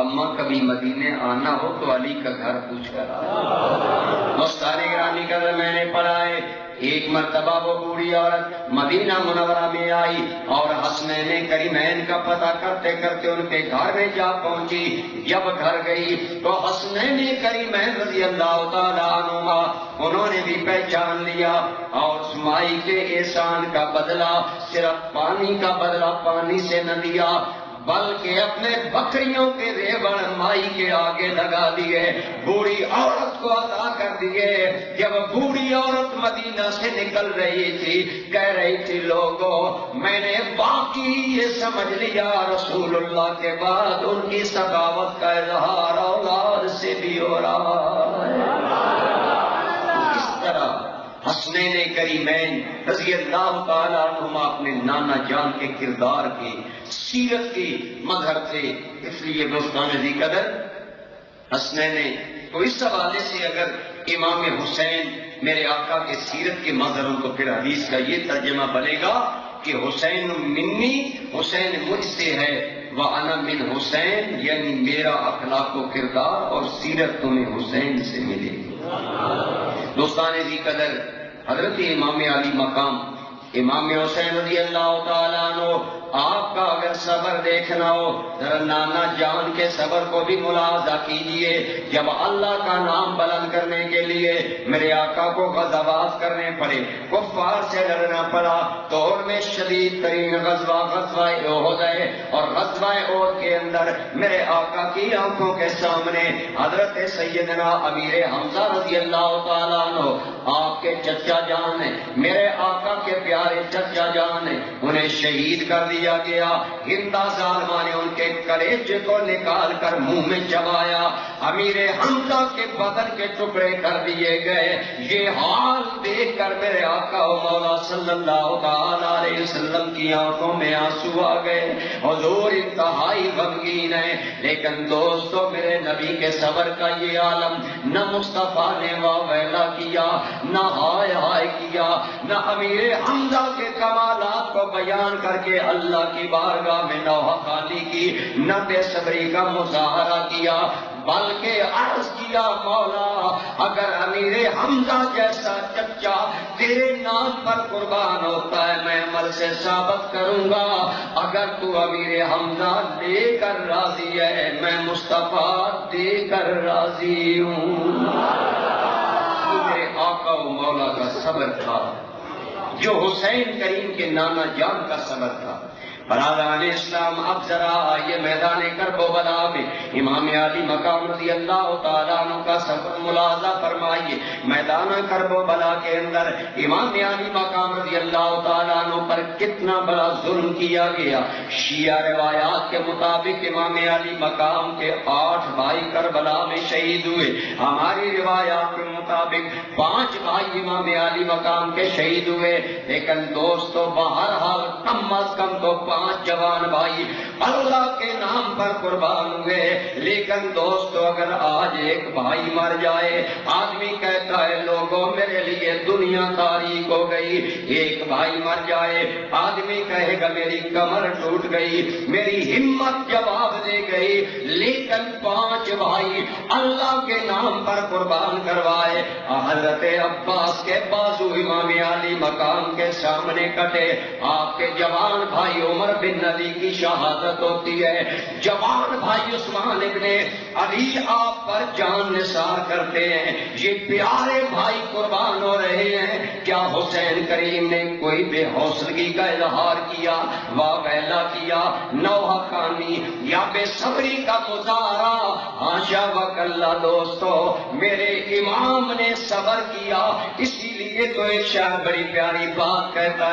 اماں کبھی مدینے آنا ہو تو علی کا گھر پوچھ کر آنا۔ دوستان گرامی قدر، میں نے پڑھا ہے ایک مرتبہ وہ بوڑھی عورت مدینہ منورہ میں آئی اور حسنین کریمین کا پتہ کرتے کرتے ان کے گھر میں جا پہنچی۔ جب گھر گئی تو حسنین کریمین رضی اللہ تعالیٰ عنہما انہوں نے بھی پہچان لیا، اور اس مائی کے احسان کا بدلہ صرف پانی کا بدلہ پانی سے نہ دیا، بلکہ اپنے بکریوں کے ریوڑ مائی کے آگے لگا دیے، بوڑھی عورت کو عطا کر دیے۔ جب بوڑھی عورت مدینہ سے نکل رہی تھی کہہ رہی تھی لوگوں میں نے باقی یہ سمجھ لیا رسول اللہ کے بعد ان کی سخاوت کا اظہار اولاد سے بھی ہو رہا ہے۔ اس طرح حسنین کریمین رضی اللہ تعالیٰ عنہما اپنے نانا جان کے کردار کے سیرت کے مظہر تھے۔ اس لیے دوستان ذی قدر حسنین تو اس حوالے سے اگر امام حسین میرے آقا کے سیرت کے مظہروں تو پھر حدیث کا یہ ترجمہ بنے گا کہ حسین منی، حسین مجھ سے ہے، وَأَنَا مِنْ حسین، یعنی میرا اخلاق و کردار اور سیرت تمہیں حسین سے ملے گی۔ دوستان ذی قدر، حضرت امام علی مقام امام حسین رضی اللہ تعالیٰ عنہ آپ کا اگر صبر دیکھنا ہو ذرا نانا جان کے صبر کو بھی ملاحظہ کیجئے۔ جب اللہ کا نام بلند کرنے کے لیے میرے آقا کو غزوات کرنے پڑے، کفار سے لڑنا پڑا، تو ان میں شدید ترین غزوہ احد ہے، اور غزوہ احد کے اندر میرے آقا کی آنکھوں کے سامنے حضرت سیدنا امیر حمزہ رضی اللہ تعالیٰ عنہ آپ کے چچا جان ہیں، میرے آقا کے پیارے چچا جان ہیں، انہیں شہید کر دیا گیا۔ ہندا ظالمہ نے ان کے کلیجے کو نکال کر منہ میں چبایا، امیر حمزہ کے بدن کے ٹکڑے کر دیے گئے۔ یہ حال دیکھ کر میرے آقا و مولا صلی اللہ تعالیٰ علیہ وسلم کی آنکھوں میں آنسو آ گئے۔ حضور انتہائی غمگین ہے، لیکن دوستو میرے نبی کے صبر کا یہ عالم نہ مصطفیٰ نے واویلا کیا، نہ ہائے ہائے کیا، نہ امیر حمزہ کے کمالات کو بیان کر کے اللہ کی بارگاہ میں نوحہ خالی کی، نہ بے صبری کا مظاہرہ کیا، بلکہ عرض کیا مولا اگر امیر حمزہ جیسا چچا تیرے نام پر قربان ہوتا ہے میں عمل سے ثابت کروں گا، اگر تو امیر حمزہ دے کر راضی ہے میں مصطفیٰ دے کر راضی ہوں۔ میرے آقا و مولا کا صبر تھا جو حسین کریم کے نانا جان کا صبر تھا۔ برادران اسلام، اب ذرا یہ میدان کرب و بلا میں امام علی مقام رضی اللہ تعالیٰ عنہ کا سفر ملاحظہ فرمائیے۔ میدان کرب و بلا کے اندر امام علی مقام رضی اللہ تعالیٰ عنہ پر کتنا بڑا ظلم کیا گیا۔ شیعہ روایات کے مطابق امام علی مقام کے 8 بھائی کربلا میں شہید ہوئے، ہماری روایات کے مطابق 5 بھائی امام علی مقام کے شہید ہوئے، لیکن دوستو بہرحال کم از کم تو 5 جوان بھائی اللہ کے نام پر قربان ہوئے. لیکن دوستو اگر آج ایک بھائی مر جائے, آدمی کہتا ہے لوگوں میرے لیے دنیا تاریک ہو گئی. ایک بھائی مر جائے, آدمی کہے گا میری کمر ٹوٹ گئی, میری ہمت جواب دے گئی. لیکن 5 بھائی اللہ کے نام پر قربان کروائے. حضرت عباس کے بازو امام علی مقام کے سامنے کٹے. آپ کے جوان بھائی عمر بن علی کی شہادت ہوتی ہے. جوان بھائی عثمان ابن علی آپ پر جان نثار کرتے ہیں. یہ پیارے بھائی قربان ہو رہے ہیں. کیا حسین کریم نے کوئی بے حوصلگی کا اظہار کیا, واویلا کیا, نوحہ خانی یا بے صبری کا مظاہرہ؟ حاشا وکلا دوستو, میرے امام نے صبر کیا. اسی لیے تو ایک شاعر بڑی پیاری بات کہتا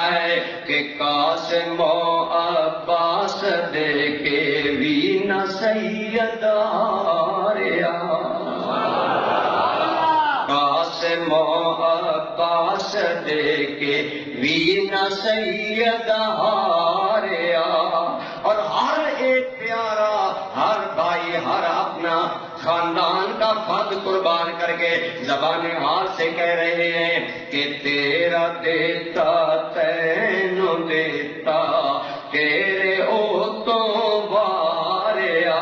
ہے کہ قاسم و عباس دیکھے بھی نہ سید آریا, قاسم و عباس دیکھے بھی نہ سید آریا. اور ہر ایک پیارا, ہر بھائی, ہر اپنا خاندان کا فرد قربان کر کے زبان حال سے کہہ رہے ہیں کہ تیرا دیتا تینو دیتا تیرے اوتوں واریا.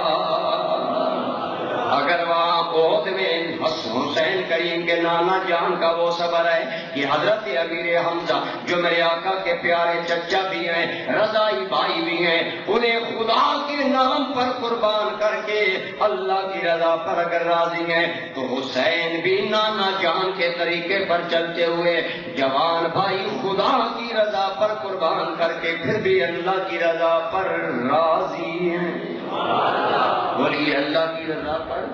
اگر وہاں عہد میں حسین کریم کے نانا جان کا وہ صبر ہے کہ حضرت امیر حمزہ جو میرے آقا کے پیارے چچا بھی ہیں, رضائی بھائی بھی ہیں, انہیں خدا کے نام پر قربان کر کے اللہ کی رضا پر اگر راضی ہیں تو حسین بھی نانا جان کے طریقے پر چلتے ہوئے جوان بھائی خدا کی رضا پر قربان کر کے پھر بھی اللہ کی رضا پر راضی ہیں. بولیے اللہ کی رضا پر.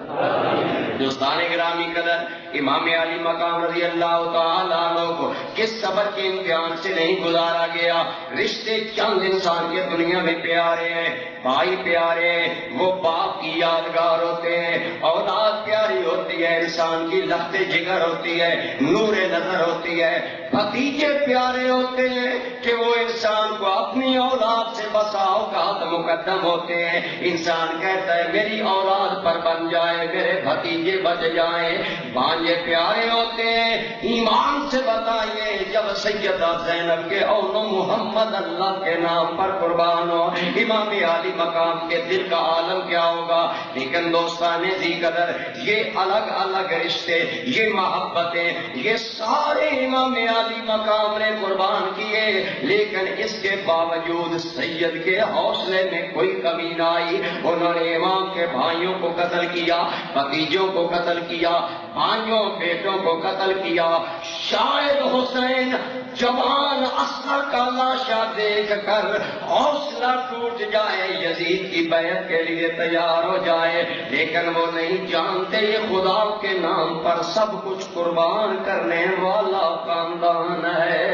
دوستان گرامی قدر, امام علی مقام رضی اللہ تعالیٰ عنہ کو کس صبر کے امتحان سے نہیں گزارا گیا. رشتے چند انسان کے دنیا میں پیارے ہیں, بھائی پیارے ہیں, وہ باپ کی یادگار ہوتے ہیں, اولاد پیاری ہوتی ہے, انسان کی لخت جگر ہوتی ہے, نور نظر ہوتی ہے. بھتیجے پیارے ہوتے ہیں کہ وہ انسان کو اپنی اولاد سے بسا اوقات مقدم ہوتے ہیں. انسان کہتا ہے میری اولاد پر بن جائے, میرے بھتیجے بچ جائیں. بھانجے پیارے ہوتے ہیں. ایمان سے بتائیے جب سیدہ زینب کے اولو محمد اللہ کے نام پر قربان ہو, امام علی مقام کے دل کا عالم کیا ہوگا. لیکن دوستان ذی قدر, یہ الگ الگ رشتے, یہ محبتیں, یہ سارے امام علی مقام نے قربان کیے. لیکن اس کے باوجود سید کے حوصلے میں کوئی کمی نہ آئی. انہوں نے امام کے بھائیوں کو قتل کیا, بھتیجوں کو قتل کیا, بھائیوں بیٹوں کو قتل کیا. شاید حسین جوان اصغر کا لاشا دیکھ کر حوصلہ ٹوٹ جائے, یزید کی بیعت کے لیے تیار ہو جائے, لیکن وہ نہیں جانتے یہ خدا کے نام پر سب کچھ قربان کرنے والا خاندان ہے.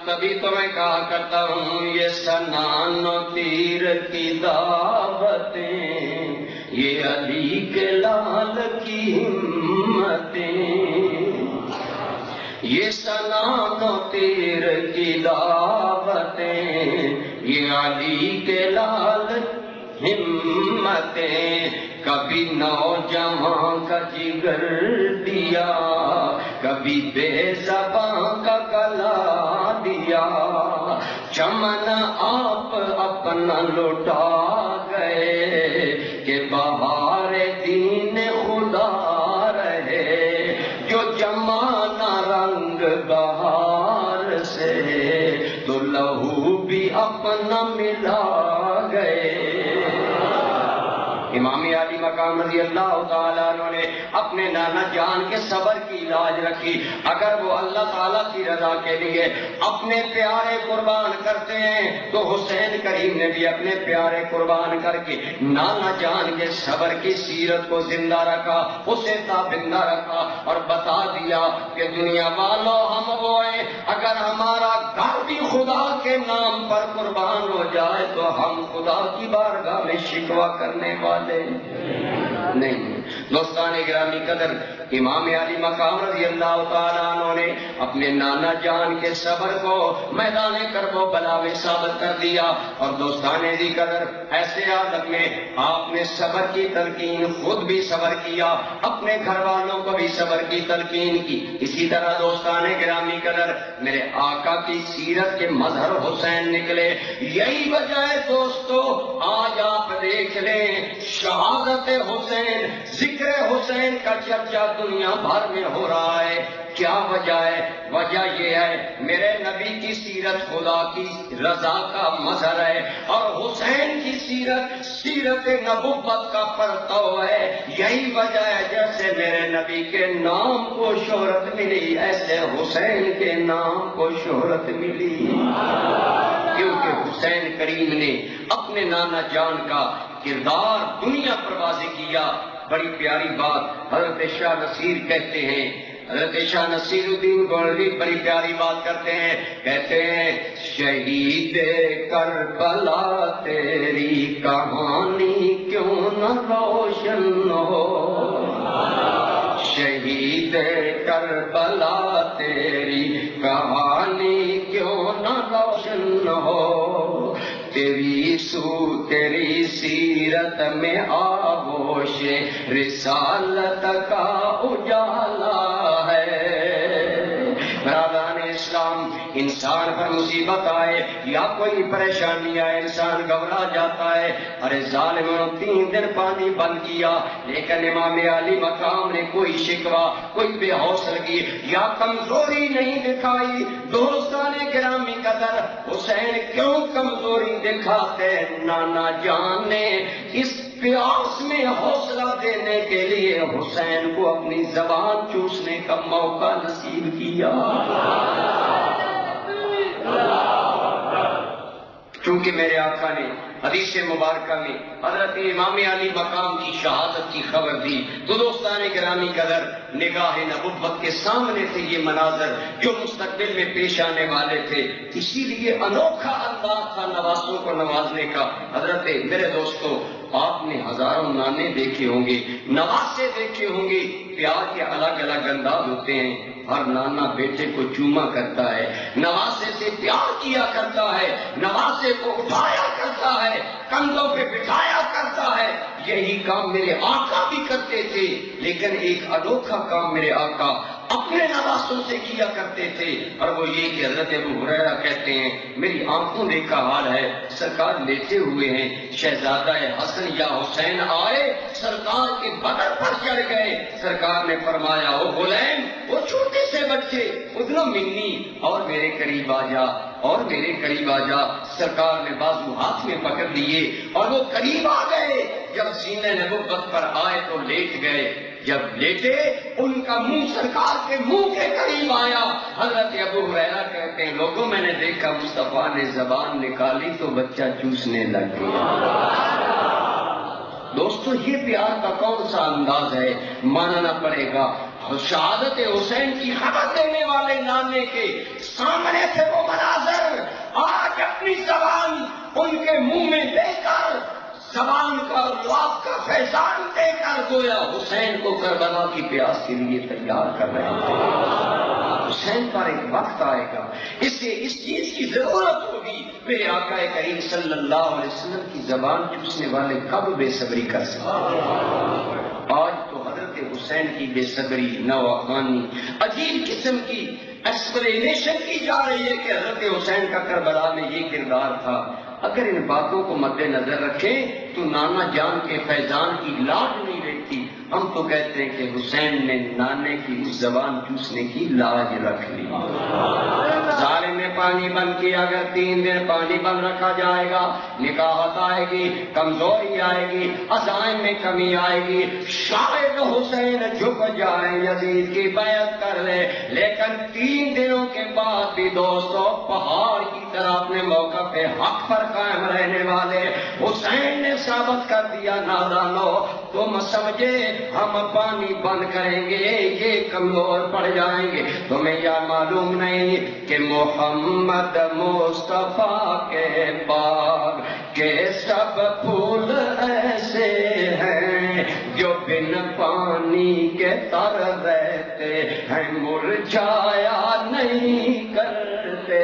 تبھی تو میں کہا کرتا ہوں یہ سنان و تیر کی دعوتیں, یہ علی کے لال کی ہمتیں. یہ سنان و تیر کی دعوتیں, یہ علی کے لال ہمتیں. کبھی نوجوان کا جگر دیا, کبھی بے زباں کا گلا دیا. چمن آپ اپنا لوٹا گئے کہ بہار دین خدا رہے. جو جمانا رنگ بہار سے تو لہو بھی اپنا ملا گئے. امام علی مقام رضی اللہ تعالیٰ عنہ نے اپنے نانا جان کے صبر کی لاج رکھی. اگر وہ اللہ تعالیٰ کی رضا کے لیے اپنے پیارے قربان کرتے ہیں تو حسین کریم نے بھی اپنے پیارے قربان کر کے نانا جان کے صبر کی سیرت کو زندہ رکھا, اسے تابندہ رکھا اور بتا دیا کہ دنیا والوں ہم وہ ہیں, اگر ہمارا گھر بھی خدا کے نام پر قربان ہو جائے تو ہم خدا کی بارگاہ میں شکوہ کرنے والے نہیں۔ دوستان گرامی قدر، امام علی مقام رضی اللہ تعالیٰ عنہ نے اپنے نانا جان کے صبر کو میدان کرب و بلا میں ثابت کر دیا، اور دوستان دی قدر ایسے حالت میں آپ نے صبر کی تلقین، خود بھی صبر کیا، اپنے گھر والوں کو بھی صبر کی تلقین کی۔ اسی طرح دوستان گرامی قدر میرے آقا کی سیرت کے مظہر حسین نکلے۔ یہی وجہ ہے دوستو، آج آپ دیکھ لیں شہادت حسین، ذکر حسین کا چرچا دنیا بھر میں ہو رہا ہے۔ کیا وجہ ہے؟ وجہ یہ ہے میرے نبی کی سیرت خدا کی رضا کا مظہر ہے، اور حسین کی سیرت سیرت نبوت کا پرتو ہے۔ یہی وجہ ہے جیسے میرے نبی کے نام کو شہرت ملی، ایسے حسین کے نام کو شہرت ملی، کیونکہ حسین کریم نے اپنے نانا جان کا کردار دنیا پر واضح کیا۔ بڑی پیاری بات حضرت شاہ نصیر کہتے ہیں، حضرت شاہ نصیر الدین گولوی بڑی پیاری بات کرتے ہیں، کہتے ہیں شہید کربلا تیری کہانی کیوں نہ روشن ہو، شہید کربلا تیری کہانی کیوں نہ روشن ہو، تیری تیری سیرت میں آغوش رسالت کا اجالا ہے۔ برادران اسلام، انسان پر مصیبت آئے یا کوئی پریشانی آئے انسان گھبرا جاتا ہے، ارے ظالموں 3 دن پانی بند کیا، لیکن امام علی مقام نے کوئی شکوہ، کوئی بے حوصلگی یا کمزوری نہیں دکھائی۔ دوستان گرامی قدر حسین کیوں کمزوری دکھاتے؟ نانا جان نے اس پیاس میں حوصلہ دینے کے لیے حسین کو اپنی زبان چوسنے کا موقع نصیب کیا، چونکہ میرے آقا نے حدیث مبارکہ میں حضرت امام علی مقام کی شہادت کی خبر دی، تو دوستان گرامی قدر نگاہ نبوت کے سامنے تھے یہ مناظر جو مستقبل میں پیش آنے والے تھے، اسی لیے انوکھا انداز تھا نوازوں کو نوازنے کا۔ حضرت میرے دوستو، آپ نے ہزاروں نانے دیکھے ہوں گے، نوازے دیکھے ہوں گے، پیار کے الگ الگ انداز ہوتے ہیں۔ ہر نانا بیٹے کو چوما کرتا ہے، نوازے سے پیار کیا کرتا ہے، نوازے کو اٹھایا کرتا ہے، کندھوں پہ بٹھایا کرتا ہے۔ یہی کام میرے آقا بھی کرتے تھے، لیکن ایک انوکھا کام میرے آقا اپنے نوازوں سے کیا کرتے تھے، اور وہ یہ کہ حضرت ابو ہریرہ کہتے ہیں میری آنکھوں دیکھا حال ہے، سرکار لیٹے ہوئے ہیں، شہزادہ حسن یا حسین آئے، سرکار کے بدن پر چڑھ گئے، سرکار نے فرمایا او غلام، وہ چھوٹے سے بچے ادنو منی، اور میرے قریب آ جا، اور میرے قریب آ جا۔ سرکار نے بازو ہاتھ میں پکڑ لیے اور وہ قریب آ گئے، جب سینے نبوت پر آئے تو لیٹ گئے، جب لیٹے ان کا منہ سرکار کے منہ کے قریب آیا۔ حضرت ابو ہریرہ کہتے ہیں لوگوں میں نے دیکھا مصطفیٰ نے زبان نکالی تو بچہ چوسنے لگ گیا۔ دوستو یہ پیار کا کون سا انداز ہے؟ ماننا پڑے گا۔ شہادت حسین کی خبر دینے والے نانے کے سامنے تھے وہ مناظر، آج اپنی زبان ان کے منہ میں دے کر، زبان کا لعاب کا فیضان دے کر گویا حسین کو کربلا کی پیاس کے لیے تیار کر رہے ہیں۔ حسین پر ایک وقت آئے گا، اسے اس چیز کی ضرورت ہوگی۔ میرے آقا کریم صلی اللہ علیہ وسلم کی زبان چوسنے والے کب بے صبری کر سکتے؟ آج تو حضرت حسین کی بے صبری، نواخوانی، عجیب قسم کی ایکسپلینیشن کی جا رہی ہے کہ حضرت حسین کا کربلا میں یہ کردار تھا۔ اگر ان باتوں کو مد نظر رکھیں تو نانا جان کے فیضان کی لاج نہیں رہتی۔ ہم تو کہتے ہیں کہ حسین نے نانے کی اس زبان چوسنے کی لاج رکھ لی۔ ظالم نے پانی بند کیا، اگر 3 دن پانی بند رکھا جائے گا نکاحت آئے گی، کمزوری آئے گی، عزائم میں کمی آئے گی، شاید حسین جھک جائیں یا عزیز کی بیعت کر لے، لیکن 3 دنوں کے بعد بھی دوستو پہاڑ کی طرح اپنے موقع پہ حق پر قائم رہنے والے حسین نے ثابت کر دیا، نادانو تم سمجھے ہم پانی بند کریں گے یہ کمزور پڑ جائیں گے، تمہیں یہ معلوم نہیں کہ محمد مصطفیٰ کے باغ کے سب پھول ایسے ہیں جو بن پانی کے تر رہتے ہیں، مرجھایا نہیں کرتے۔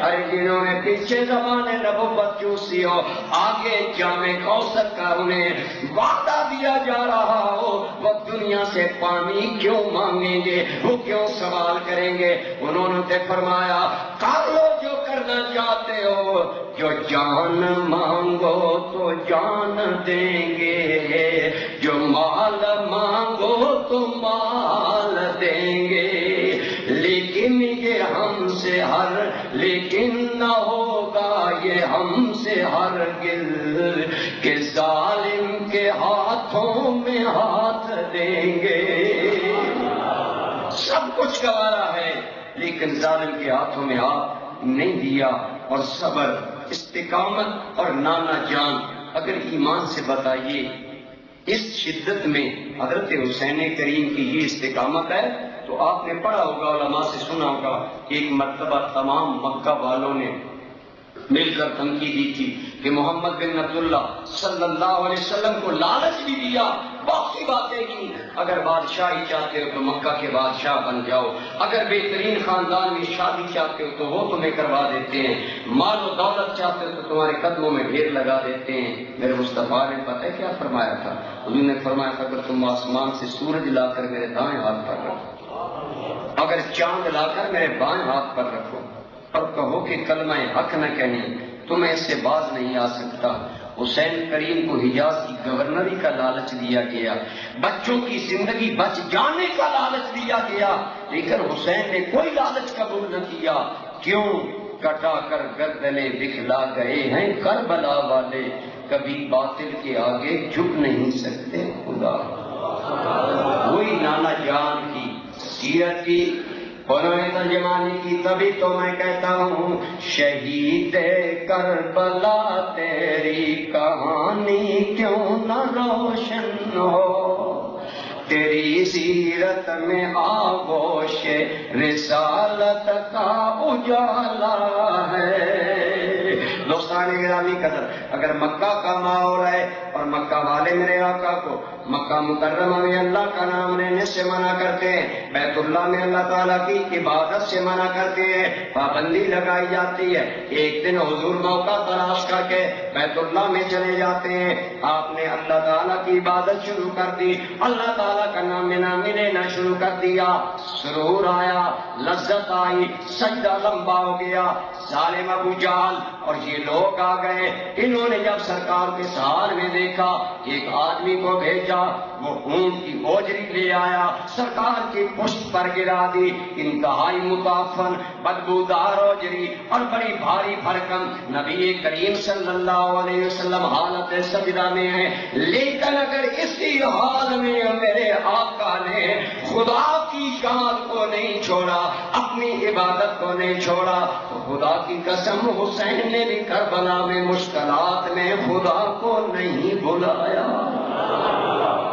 ارے جنہوں نے پیچھے زبان نبوت چوسی ہو، آگے جامع کوثر کا انہیں وعدہ دیا جا رہا ہو، وہ دنیا سے پانی کیوں مانگیں گے، وہ کیوں سوال کریں گے؟ انہوں نے فرمایا کر لو جو کرنا چاہتے ہو، جو جان مانگو تو جان دیں گے، جو مال مانگو تو مال دیں گے، لیکن یہ ہم سے لیکن نہ ہوگا یہ ہم سے ہرگز کہ ظالم کے ہاتھوں میں ہاتھ دیں گے۔ سب کچھ گوارا ہے لیکن ظالم کے ہاتھوں میں ہاتھ نہیں دیا۔ اور صبر، استقامت اور نانا جان، اگر ایمان سے بتائیے اس شدت میں حضرت حسین کریم کی یہ استقامت ہے تو آپ نے پڑھا ہوگا، علماء سے سنا ہوگا، ایک مرتبہ تمام مکہ والوں نے مل کر دھمکی دی تھی کہ محمد بن عبداللہ صلی اللہ علیہ وسلم کو لالچ بھی دیا، بہت سی باتیں کی، اگر بادشاہی چاہتے ہو تو مکہ کے بادشاہ بن جاؤ، اگر بہترین خاندان میں شادی چاہتے ہو تو وہ تمہیں کروا دیتے ہیں، مال و دولت چاہتے ہو تو تمہارے قدموں میں ڈھیر لگا دیتے ہیں۔ میرے مصطفیٰ نے پتہ ہے کیا فرمایا تھا؟ انہوں نے فرمایا تھا اگر تم آسمان سے سورج لا کر میرے دائیں ہاتھ پر رکھو، اگر چاند لا کر میرے بائیں ہاتھ پر رکھو اور کہو کہ کلمہ حق نہ کہنی، تمہیں اس سے باز نہیں آ سکتا۔ حسین کریم کو حجاز کی گورنری کا لالچ دیا گیا، بچوں کی زندگی بچ جانے کا لالچ دیا گیا، لیکن حسین نے کوئی لالچ قبول نہ کیا۔ کیوں؟ کٹا کر گردنیں دکھلا گئے ہیں کربلا والے، کبھی باطل کے آگے جھک نہیں سکتے خدا۔ وہی نانا جان کی سیرت کی انہوں نے ترجمانی کی، تبھی تو میں کہتا ہوں شہید کربلا تیری کہانی کیوں نہ روشن ہو، تیری سیرت میں آغوش رسالت کا اجالا ہے۔ دوستان گرامی قدر، اگر مکہ کا ماحول ہے اور مکہ والے میرے آقا کو مکہ مکرمہ میں اللہ کا نام لینے سے منع کرتے ہیں، بیت اللہ میں اللہ تعالیٰ کی عبادت سے منع کرتے ہیں، پابندی لگائی جاتی ہے، ایک دن حضور موقع تلاش کر کے بیت اللہ میں چلے جاتے ہیں، آپ نے اللہ تعالیٰ کی عبادت شروع کر دی، اللہ تعالیٰ کا نام لینا شروع کر دیا، سرور آیا، لذت آئی، سجدہ لمبا ہو گیا، ظالم ابو جہل اور یہ لوگ آ گئے، انہوں نے جب سرکار کے سہار میں دیکھا، ایک آدمی کو بھیجا، وہ اونٹ کی اوجری لے آیا، سرکار کی پشت پر گرا دی، انتہائی متعفن بدبودار اوجری اور بڑی بھاری بھرکم، نبی کریم صلی اللہ علیہ وسلم حالت سجدہ میں ہے، لیکن اگر اسی حال میں میرے آقا نے خدا کی شان کو نہیں چھوڑا، اپنی عبادت کو نہیں چھوڑا، تو خدا کی قسم حسین نے بھی کربلا میں مشکلات میں خدا کو نہیں بلایا۔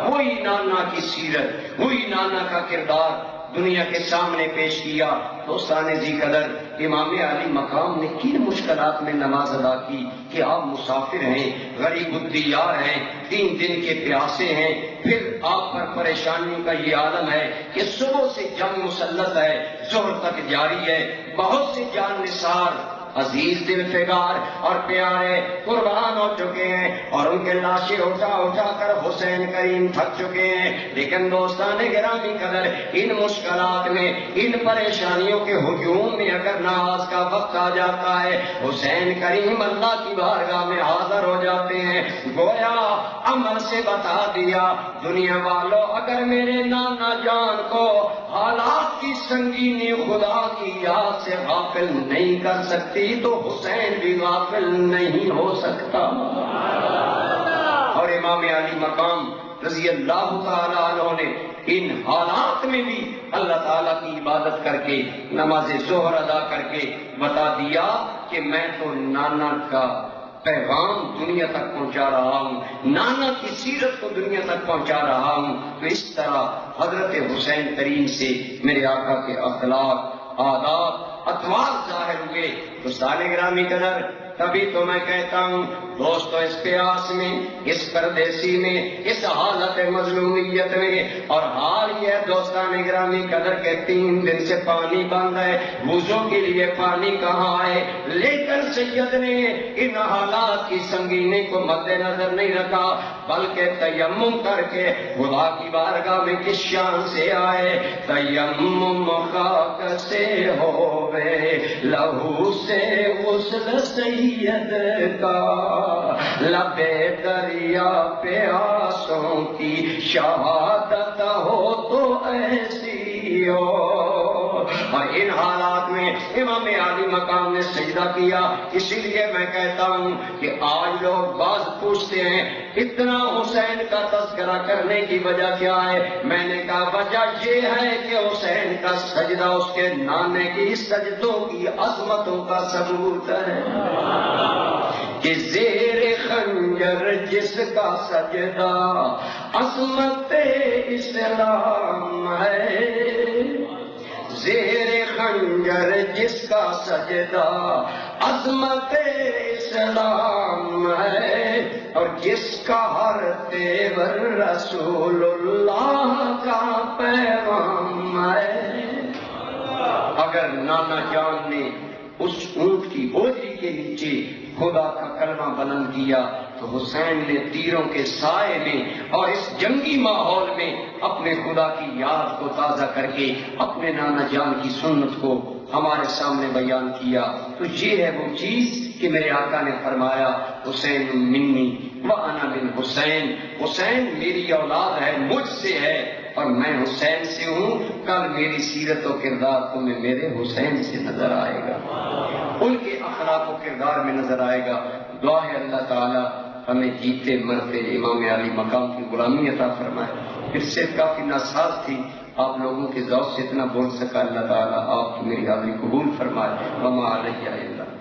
وہی نانا کی سیرت، وہی نانا کا کردار دنیا کے سامنے پیش کیا۔ دوستان ذی قدر، امام علی مقام نے کن مشکلات میں نماز ادا کی کہ آپ مسافر ہیں، غریب الدیار ہیں، 3 دن کے پیاسے ہیں، پھر آپ پر پریشانی کا یہ عالم ہے کہ صبح سے جنگ مسلط ہے، ظہر تک جاری ہے، بہت سے جان نثار عزیز دل فگار اور پیارے قربان ہو چکے ہیں اور ان کے لاشیں اٹھا کر حسین کریم تھک چکے ہیں، لیکن دوستان گرامی قدر ان مشکلات میں، ان پریشانیوں کے ہجوم میں اگر نماز کا وقت آ جاتا ہے، حسین کریم اللہ کی بارگاہ میں حاضر ہو جاتے ہیں، گویا عمل سے بتا دیا دنیا والوں، اگر میرے نانا جان کو حالات کی سنگینی خدا کی یاد سے غافل نہیں کر سکتی تو حسین بھی غافل نہیں ہو سکتا۔ اور امام علی مقام رضی اللہ تعالیٰ عنہ نے ان حالات میں بھی اللہ تعالیٰ کی عبادت کر کے نماز ظہر ادا کر کے بتا دیا کہ میں تو نانا کا پیغام دنیا تک پہنچا رہا ہوں، نانا کی سیرت کو دنیا تک پہنچا رہا ہوں۔ تو اس طرح حضرت حسین کریم سے میرے آقا کے اخلاق، آداب، اطوار ظاہر ہوئے۔ دوستان گرامی قدر، تبھی تو میں کہتا ہوں دوستو، اس پیاس میں، اس پردیسی میں، اس حالت مظلومیت میں، اور حال یہ ہے دوستان گرامی قدر کے 3 دن سے پانی بند ہے، وضو کے لیے پانی کہاں ہے، لیکن سید نے ان حالات کی سنگینی کو مد نظر نہیں رکھا، بلکہ تیمم کر کے خدا کی بارگاہ میں کس شان سے آئے، تیمم خاک سے ہوئے لہو سے غسل سید کا، لبے دریا پیاسوں کی شہادت ہو تو ایسی ہو۔ اور ان حالات میں امام عالی مقام نے سجدہ کیا۔ اسی لیے میں کہتا ہوں کہ آج لوگ بعض پوچھتے ہیں اتنا حسین کا تذکرہ کرنے کی وجہ کیا ہے؟ میں نے کہا وجہ یہ ہے کہ حسین کا سجدہ اس کے نانے کی سجدوں کی عظمتوں کا ثبوت ہے کہ زیر خنجر جس کا سجدہ عظمت اسلام ہے، زیر خنجر جس کا سجدہ عظمت اسلام ہے، اور جس کا ہر تیور رسول اللہ کا پیغام ہے۔ اگر نانا جان نے اس اونٹ کی بوجھی کے نیچے خدا کا کلمہ بلند کیا تو حسین نے تیروں کے سائے میں اور اس جنگی ماحول میں اپنے خدا کی یاد کو تازہ کر کے اپنے نانا جان کی سنت کو ہمارے سامنے بیان کیا۔ تو یہ ہے وہ چیز کہ میرے آقا نے فرمایا حسین منی وانا من حسین، حسین میری اولاد ہے، مجھ سے ہے اور میں حسین سے ہوں۔ کل میری سیرت و کردار تمہیں میرے حسین سے نظر آئے گا، ان کے اخلاق و کردار میں نظر آئے گا۔ دعا ہے اللہ تعالی ہمیں جیتے مرتے امام علی مقام کی غلامی عطا فرمائے۔ پھر سے کافی ناساز تھی، آپ لوگوں کے ذوق سے اتنا بول سکا، اللہ تعالیٰ آپ کی میری حاضری قبول فرمائے۔ وما علیہ الا البلاغ۔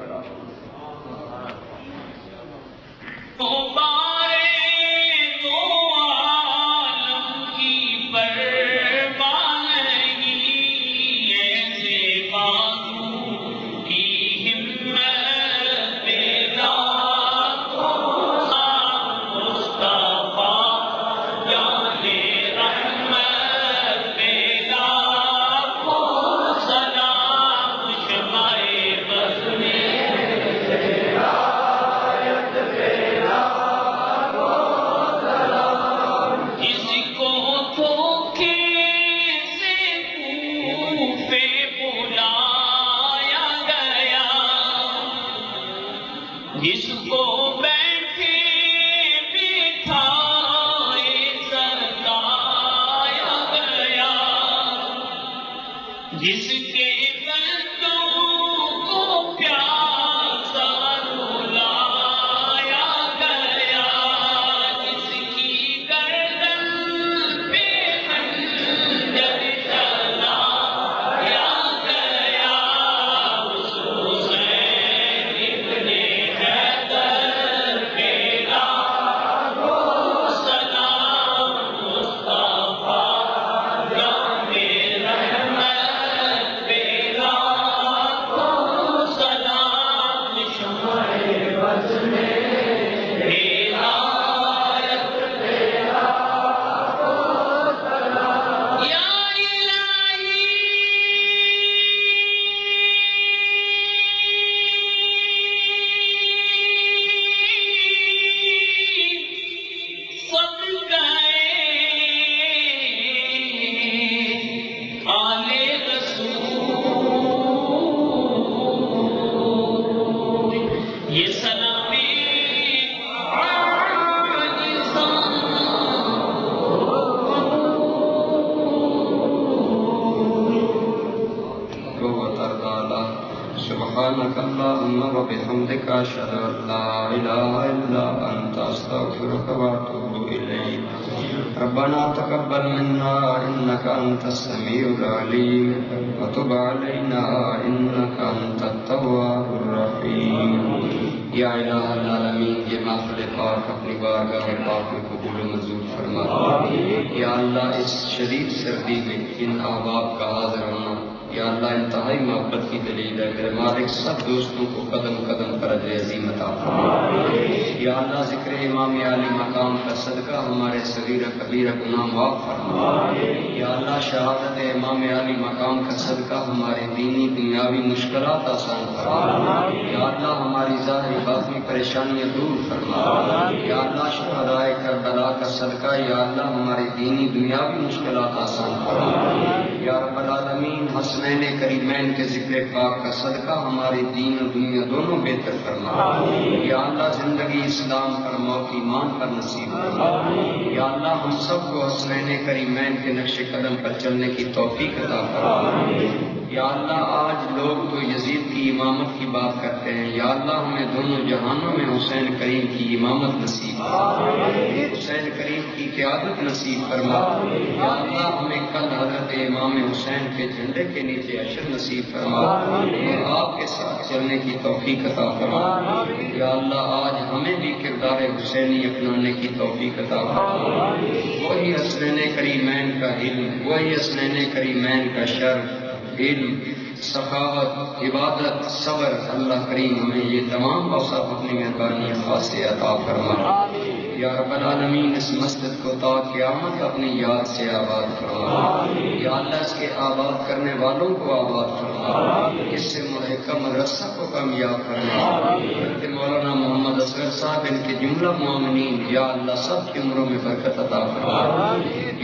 سبحانك اللهم وبحمدك أشهد أن لا إله إلا أنت أستغفرك وأتوب إليك ربنا تقبل منا إنك أنت السميع العليم وتب علينا إنك أنت التواب الرحيم. یا الہ العالمین یہ محفل پاک اپنی بارگاہ پاک میں قبول و منظور فرما. یا اللہ اس شدید سردی میں ان احباب کا حاضر ہونا یا اللہ انتہائی محبت کی دلیل ہے. میرے مالک سب دوستوں کو قدم قدم پر اجر عظیم عطا فرما. یا اللہ ذکر امام عالی مقام کا صدقہ ہمارے صغیرہ کبیرہ گناہ معاف فرما. یا اللہ شہادت امام عالی مقام کا صدقہ ہمارے دینی دنیاوی مشکلات آسان فرما. یا اللہ ہماری ظاہری باطنی پریشانیاں دور فرما. یا اللہ شہدائے کربلا کا صدقہ یا اللہ ہماری دینی دنیاوی مشکلات آسان فرما. یا رب العالمین حسنین کریمین کے ذکر پاک کا صدقہ ہماری دین و دنیا دونوں بہتر فرما. یا اللہ زندگی اسلام پر موت ایمان پر نصیب فرما. یا اللہ ہم سب کو حسنین کریمین کے نقش قدم پر چلنے کی توفیق عطا فرما. یا اللہ آج لوگ تو یزید کی امامت کی بات کرتے ہیں. یا اللہ ہمیں دونوں جہانوں میں حسین کریم کی امامت نصیب فرما. حسین کریم کی قیادت نصیب فرما. یا اللہ ہمیں کل حضرت امام حسین کے جھنڈے کے نیچے عشر نصیب فرما اور آپ کے ساتھ چلنے کی توفیق عطا فرما. یا اللہ آج ہمیں بھی کردار حسینی اپنانے کی توفیق عطا فرما. وہی حسنین کریمین کا علم، وہی حسنین کریمین کا شرف، علم، سخاوت، عبادت، صبر، اللہ کریم ہمیں یہ تمام اوصاف اپنی مہربانی خاص سے عطا فرما. یا رب العالمین اس مسجد کو تا قیامت اپنی یاد سے آباد فرما. یا اللہ اس کے آباد کرنے والوں کو آباد فرما. اس سے ملحقہ مدرسہ کو کامیاب فرما. حضرت مولانا محمد اصغر صاحب ان کے جملہ مومنین یا اللہ سب کی عمروں میں برکت عطا فرما.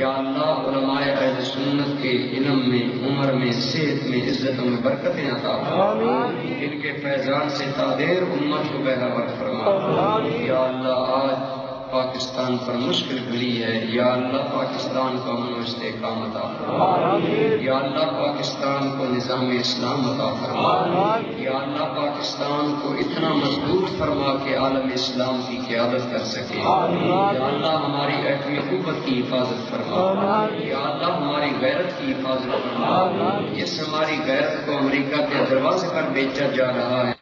یا اللہ علماء اہل سنت کے علم میں، عمر میں، صحت میں، عزتوں میں برکتیں عطا فرما. ان کے فیضان سے تادیر امت کو بہرور فرما. یا اللہ آج پاکستان پر مشکل گھڑی ہے. یا اللہ پاکستان کو امن و استحکام عطا فرما. یا اللہ پاکستان کو نظام اسلام عطا فرما. یا اللہ پاکستان کو اتنا مضبوط فرما کہ عالم اسلام کی قیادت کر سکے. یا اللہ ہماری ایٹمی قوت کی حفاظت فرما. یا اللہ ہماری غیرت کی حفاظت فرما. اس ہماری غیرت کو امریکہ کے دروازے پر بیچا جا رہا ہے